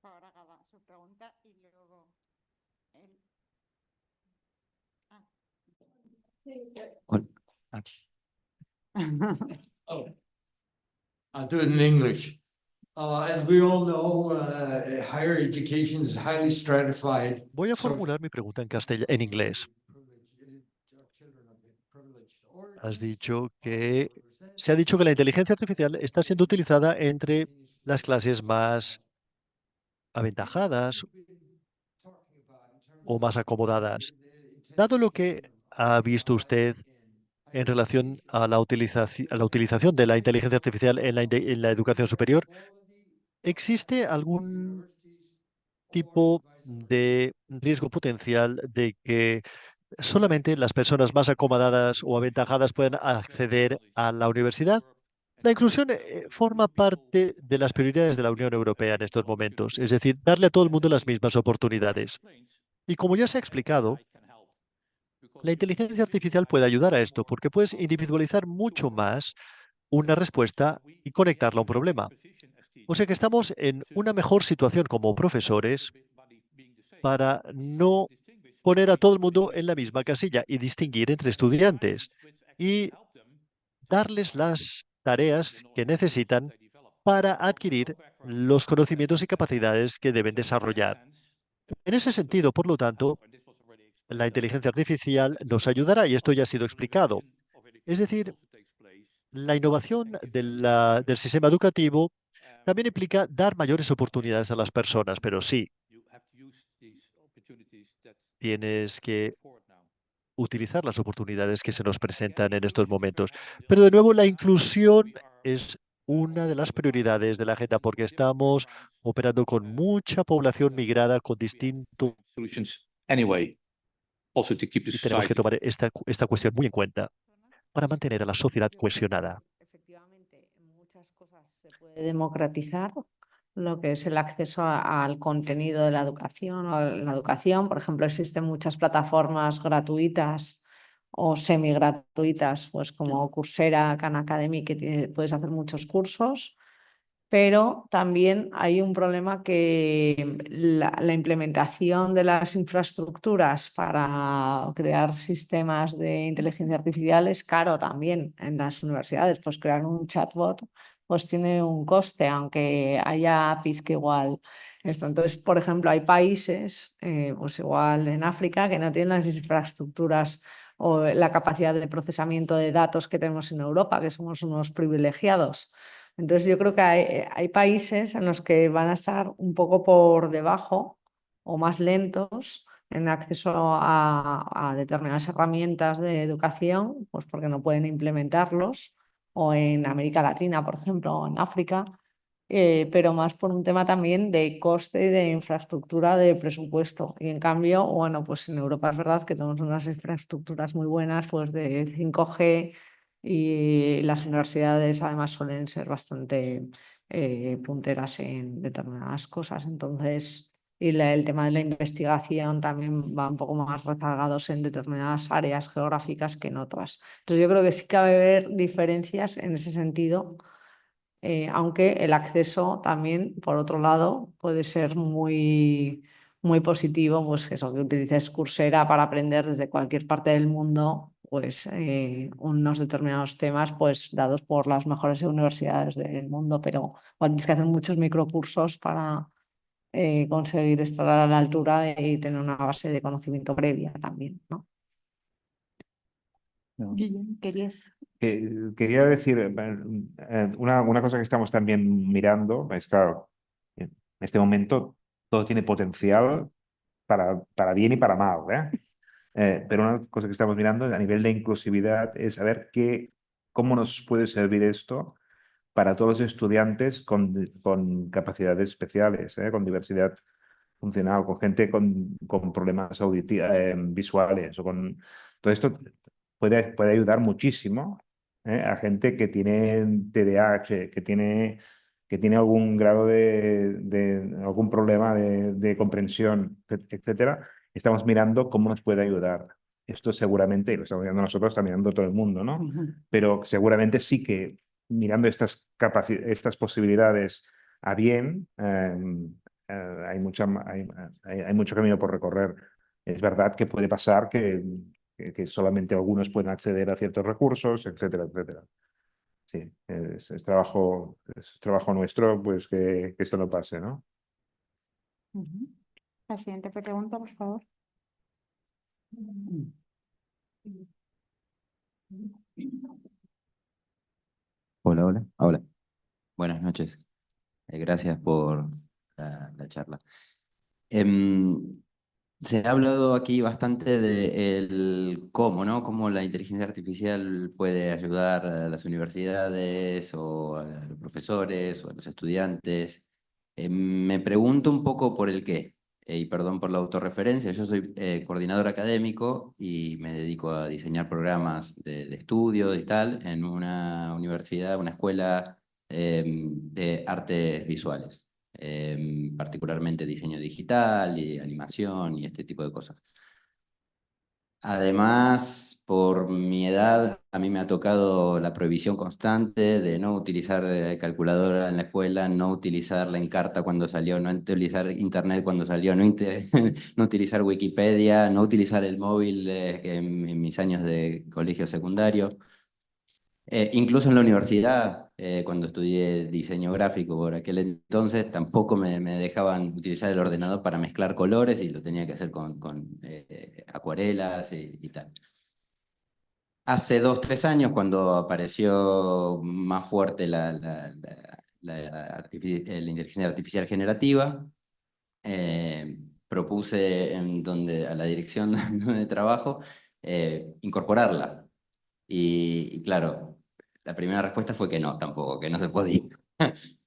Ahora haga su pregunta y luego él. I'll do it in English. As we all know, higher education is highly stratified. Voy a formular mi pregunta en inglés. Se ha dicho que la inteligencia artificial está siendo utilizada entre las clases más aventajadas o más acomodadas. Dado lo que ha visto usted en relación a la utilización de la inteligencia artificial en la educación superior, ¿existe algún tipo de riesgo potencial de que solamente las personas más acomodadas o aventajadas puedan acceder a la universidad? La inclusión forma parte de las prioridades de la Unión Europea en estos momentos, es decir, darle a todo el mundo las mismas oportunidades. Y como ya se ha explicado, la inteligencia artificial puede ayudar a esto porque puedes individualizar mucho más una respuesta y conectarla a un problema. O sea que estamos en una mejor situación como profesores para no poner a todo el mundo en la misma casilla y distinguir entre estudiantes y darles las tareas que necesitan para adquirir los conocimientos y capacidades que deben desarrollar. En ese sentido, por lo tanto, la inteligencia artificial nos ayudará y esto ya ha sido explicado. Es decir, la innovación del sistema educativo también implica dar mayores oportunidades a las personas, pero sí, tienes que utilizar las oportunidades que se nos presentan en estos momentos. Pero de nuevo, la inclusión es una de las prioridades de la agenda porque estamos operando con mucha población migrada con distintos Solutions anyway, also to keep the y tenemos que society. tomar esta cuestión muy en cuenta para mantener a la sociedad cohesionada. Efectivamente, en muchas cosas se puede democratizar lo que es el acceso al contenido de la educación o la educación. Por ejemplo, existen muchas plataformas gratuitas o semi-gratuitas, pues como Coursera, Khan Academy, que puedes hacer muchos cursos, pero también hay un problema que la implementación de las infraestructuras para crear sistemas de inteligencia artificial es caro también en las universidades. Pues crear un chatbot pues tiene un coste, aunque haya APIs que igual esto. Entonces, por ejemplo, hay países, pues igual en África, que no tienen las infraestructuras o la capacidad de procesamiento de datos que tenemos en Europa, que somos unos privilegiados. Entonces yo creo que hay países en los que van a estar un poco por debajo o más lentos en acceso a determinadas herramientas de educación, pues porque no pueden implementarlos, o en América Latina, por ejemplo, o en África, pero más por un tema también de coste y de infraestructura de presupuesto. Y en cambio, bueno, pues en Europa es verdad que tenemos unas infraestructuras muy buenas, pues de 5G, y las universidades además suelen ser bastante punteras en determinadas cosas. Entonces, el tema de la investigación también va un poco más rezagados en determinadas áreas geográficas que en otras. Entonces, yo creo que sí que va a haber diferencias en ese sentido, aunque el acceso también, por otro lado, puede ser muy positivo, pues eso, que utilices Coursera para aprender desde cualquier parte del mundo, pues unos determinados temas, pues dados por las mejores universidades del mundo, pero tienes que hacer muchos microcursos para conseguir estar a la altura y tener una base de conocimiento previa también, ¿no? Guillem, ¿querías? Quería decir, una cosa que estamos también mirando es, claro, en este momento todo tiene potencial para bien y para mal, ¿eh? Pero una cosa que estamos mirando a nivel de inclusividad es saber cómo nos puede servir esto para todos los estudiantes con capacidades especiales, con diversidad funcional, con gente con problemas visuales. Todo esto puede ayudar muchísimo a gente que tiene TDAH, que tiene algún grado algún problema de comprensión, etcétera. Estamos mirando cómo nos puede ayudar. Esto seguramente, y lo estamos mirando nosotros, está mirando todo el mundo, ¿no? Pero seguramente sí que mirando estas posibilidades a bien, hay mucho camino por recorrer. Es verdad que puede pasar que solamente algunos pueden acceder a ciertos recursos, etcétera, etcétera. Sí, es trabajo nuestro, pues que esto no pase, ¿no? La siguiente pregunta, por favor. Hola, hola. Hola. Buenas noches. Gracias por la charla. Se ha hablado aquí bastante de el cómo, ¿no? Cómo la inteligencia artificial puede ayudar a las universidades o a los profesores o a los estudiantes. Me pregunto un poco por el qué. Y perdón por la autorreferencia, yo soy coordinador académico y me dedico a diseñar programas de estudio y tal en una universidad, una escuela de artes visuales, particularmente diseño digital y animación y este tipo de cosas. Además, por mi edad, a mí me ha tocado la prohibición constante de no utilizar calculadora en la escuela, no utilizar la Encarta cuando salió, no utilizar internet cuando salió, no utilizar Wikipedia, no utilizar el móvil en mis años de colegio secundario. Incluso en la universidad, cuando estudié diseño gráfico por aquel entonces, tampoco me dejaban utilizar el ordenador para mezclar colores y lo tenía que hacer con acuarelas y tal. Hace 2, 3 años, cuando apareció más fuerte la inteligencia artificial generativa, propuse a la dirección de trabajo incorporarla. Y claro, la primera respuesta fue que no, tampoco, que no se podía.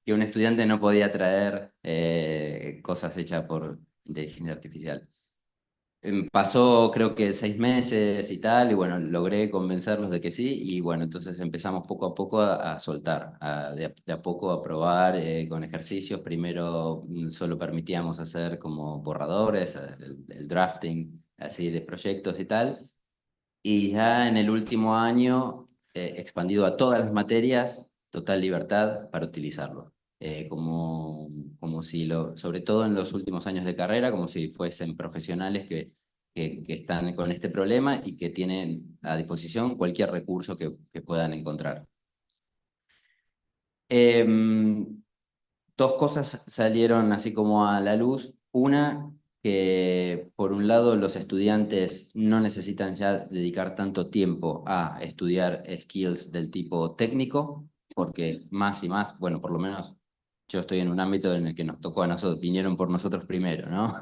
Que un estudiante no podía traer cosas hechas por inteligencia artificial. Pasó creo que 6 meses y tal, y bueno, logré convencerlos de que sí, y bueno, entonces empezamos poco a poco a soltar, de a poco a probar con ejercicios. Primero solo permitíamos hacer como borradores, el drafting así de proyectos y tal, y ya en el último año expandido a todas las materias, total libertad para utilizarlo. Como si sobre todo en los últimos años de carrera, como si fuesen profesionales que están con este problema y que tienen a disposición cualquier recurso que puedan encontrar. Dos cosas salieron así como a la luz. Una, que por un lado los estudiantes no necesitan ya dedicar tanto tiempo a estudiar skills del tipo técnico, porque más y más, bueno, por lo menos yo estoy en un ámbito en el que nos tocó a nosotros, vinieron por nosotros primero, ¿no?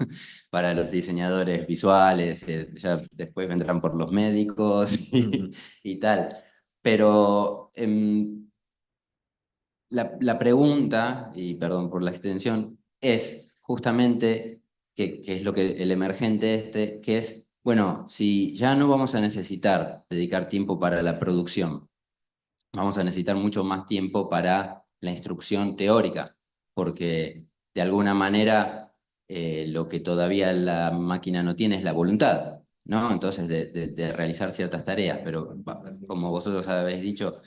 Para los diseñadores visuales, ya después vendrán por los médicos y tal. Pero la pregunta, y perdón por la extensión, es justamente, que es lo que el emergente que es, bueno, si ya no vamos a necesitar dedicar tiempo para la producción, vamos a necesitar mucho más tiempo para la instrucción teórica, porque de alguna manera lo que todavía la máquina no tiene es la voluntad, ¿no? Entonces de realizar ciertas tareas, pero como vosotros habéis dicho,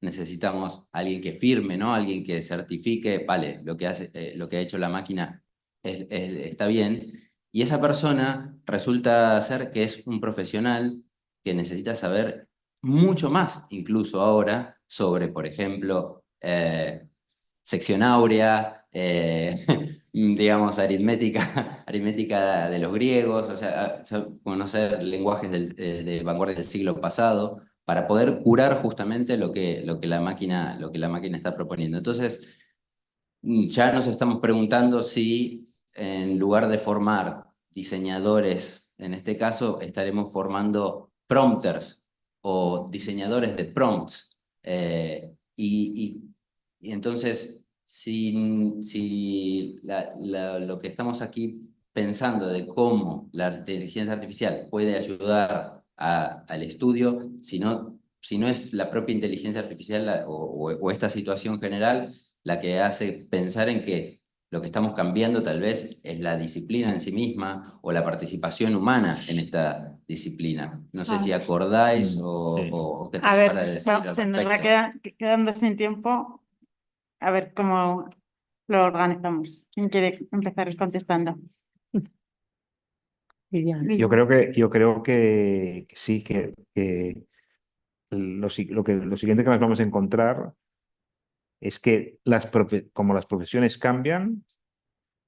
necesitamos alguien que firme, ¿no? Alguien que certifique, vale, lo que ha hecho la máquina está bien, y esa persona resulta ser que es un profesional que necesita saber mucho más, incluso ahora, sobre, por ejemplo, sección áurea, digamos, aritmética de los griegos, o sea, conocer lenguajes de vanguardia del siglo pasado, para poder curar justamente lo que la máquina está proponiendo. Entonces, ya nos estamos preguntando si en lugar de formar diseñadores, en este caso, estaremos formando prompters o diseñadores de prompts. Y entonces, si lo que estamos aquí pensando de cómo la inteligencia artificial puede ayudar al estudio, si no es la propia inteligencia artificial o esta situación general la que hace pensar en que lo que estamos cambiando tal vez es la disciplina en sí misma o la participación humana en esta disciplina. No sé si acordáis o qué A tenéis ver, para decir al se nos va respecto. quedando sin tiempo. A ver cómo lo organizamos. ¿Quién quiere empezar contestando? Yo creo que sí, que lo siguiente que nos vamos a encontrar es que como las profesiones cambian,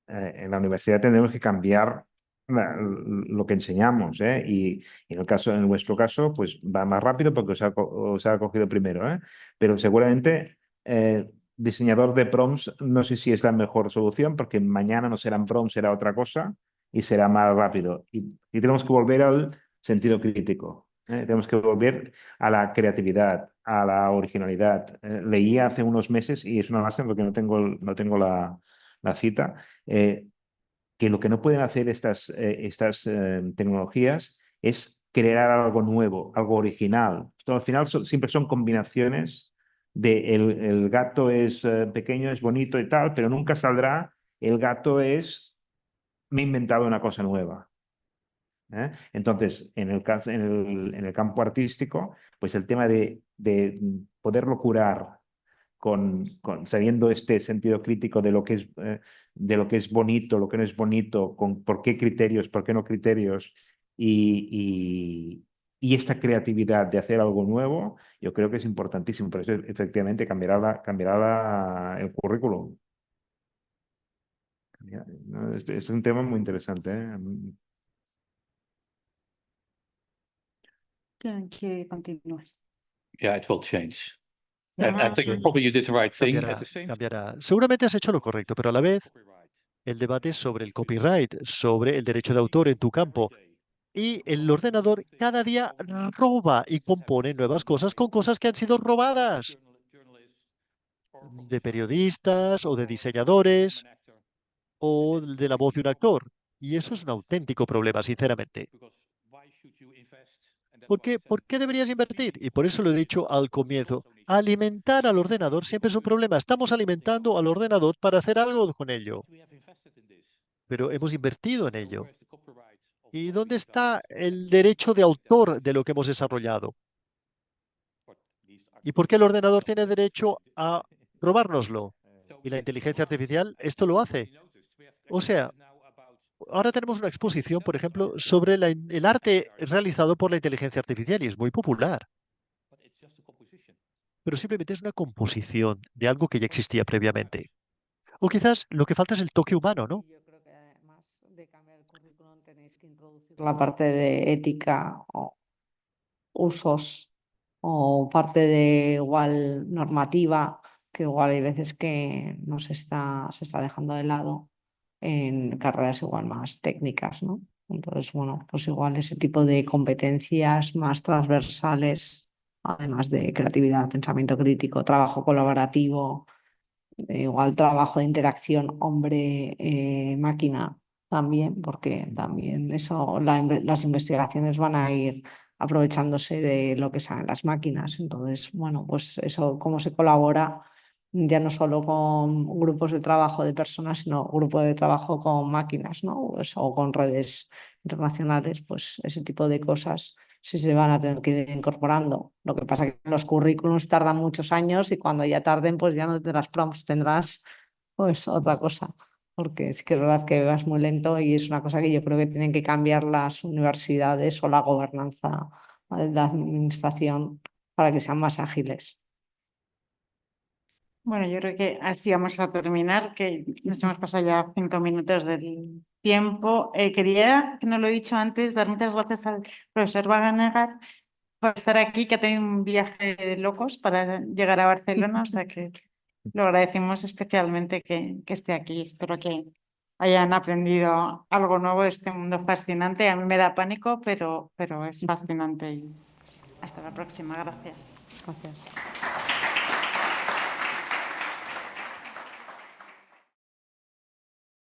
en la universidad tendremos que cambiar lo que enseñamos, ¿eh? Y en vuestro caso, pues va más rápido porque os ha cogido primero, ¿eh? Pero seguramente diseñador de prompts no sé si es la mejor solución, porque mañana no serán prompts, será otra cosa y será más rápido. Y tenemos que volver al sentido crítico, ¿eh? Tenemos que volver a la creatividad, a la originalidad. Leí hace unos meses, y es una lástima porque no tengo la cita, que lo que no pueden hacer estas tecnologías es crear algo nuevo, algo original. Esto al final siempre son combinaciones de el gato es pequeño, es bonito y tal, pero nunca saldrá el gato me he inventado una cosa nueva. ¿eh? Entonces, en el campo artístico, pues el tema de poderlo curar sabiendo este sentido crítico de lo que es bonito, lo que no es bonito, con por qué criterios, por qué no criterios, y esta creatividad de hacer algo nuevo, yo creo que es importantísimo. Por eso, efectivamente, cambiará el currículum. ¿No? Es un tema muy interesante, ¿eh? ¿Quién quiere continuar? Yeah, it will change. And I think probably you did the right thing. At the same time, Cambiará. Seguramente has hecho lo correcto, pero a la vez el debate sobre el copyright, sobre el derecho de autor en tu campo. Y el ordenador cada día roba y compone nuevas cosas con cosas que han sido robadas de periodistas o de diseñadores o de la voz de un actor. Y eso es un auténtico problema, sinceramente. ¿Por qué deberías invertir? Y por eso lo he dicho al comienzo. Alimentar al ordenador siempre es un problema. Estamos alimentando al ordenador para hacer algo con ello, pero hemos invertido en ello. ¿Y dónde está el derecho de autor de lo que hemos desarrollado? ¿Y por qué el ordenador tiene derecho a robárnoslo? Y la inteligencia artificial esto lo hace. O sea, ahora tenemos una exposición, por ejemplo, sobre el arte realizado por la inteligencia artificial y es muy popular. Pero simplemente es una composición de algo que ya existía previamente. O quizás lo que falta es el toque humano, ¿no? Yo creo que además de cambiar el currículum tenéis que introducir la parte de ética o usos o parte de igual normativa, que igual hay veces que se está dejando de lado en carreras igual más técnicas, ¿no? Entonces, bueno, pues igual ese tipo de competencias más transversales, además de creatividad, pensamiento crítico, trabajo colaborativo, igual trabajo de interacción hombre-máquina también, porque también eso, las investigaciones van a ir aprovechándose de lo que saben las máquinas. Entonces, bueno, pues eso, cómo se colabora ya no solo con grupos de trabajo de personas, sino grupos de trabajo con máquinas, ¿no? Pues, o con redes internacionales, pues ese tipo de cosas sí se van a tener que ir incorporando. Lo que pasa es que los currículums tardan muchos años y cuando ya tarden, pues ya no tendrás prompts, tendrás pues otra cosa. Porque sí que es verdad que vas muy lento y es una cosa que yo creo que tienen que cambiar las universidades o la gobernanza de la administración para que sean más ágiles. Bueno, yo creo que así vamos a terminar, que nos hemos pasado ya 5 minutos del tiempo. Quería, que no lo he dicho antes, dar muchas gracias al profesor Waganagar por estar aquí, que ha tenido un viaje de locos para llegar a Barcelona, o sea que lo agradecemos especialmente que esté aquí. Espero que hayan aprendido algo nuevo de este mundo fascinante. A mí me da pánico, pero es fascinante. Y hasta la próxima. Gracias. Gracias.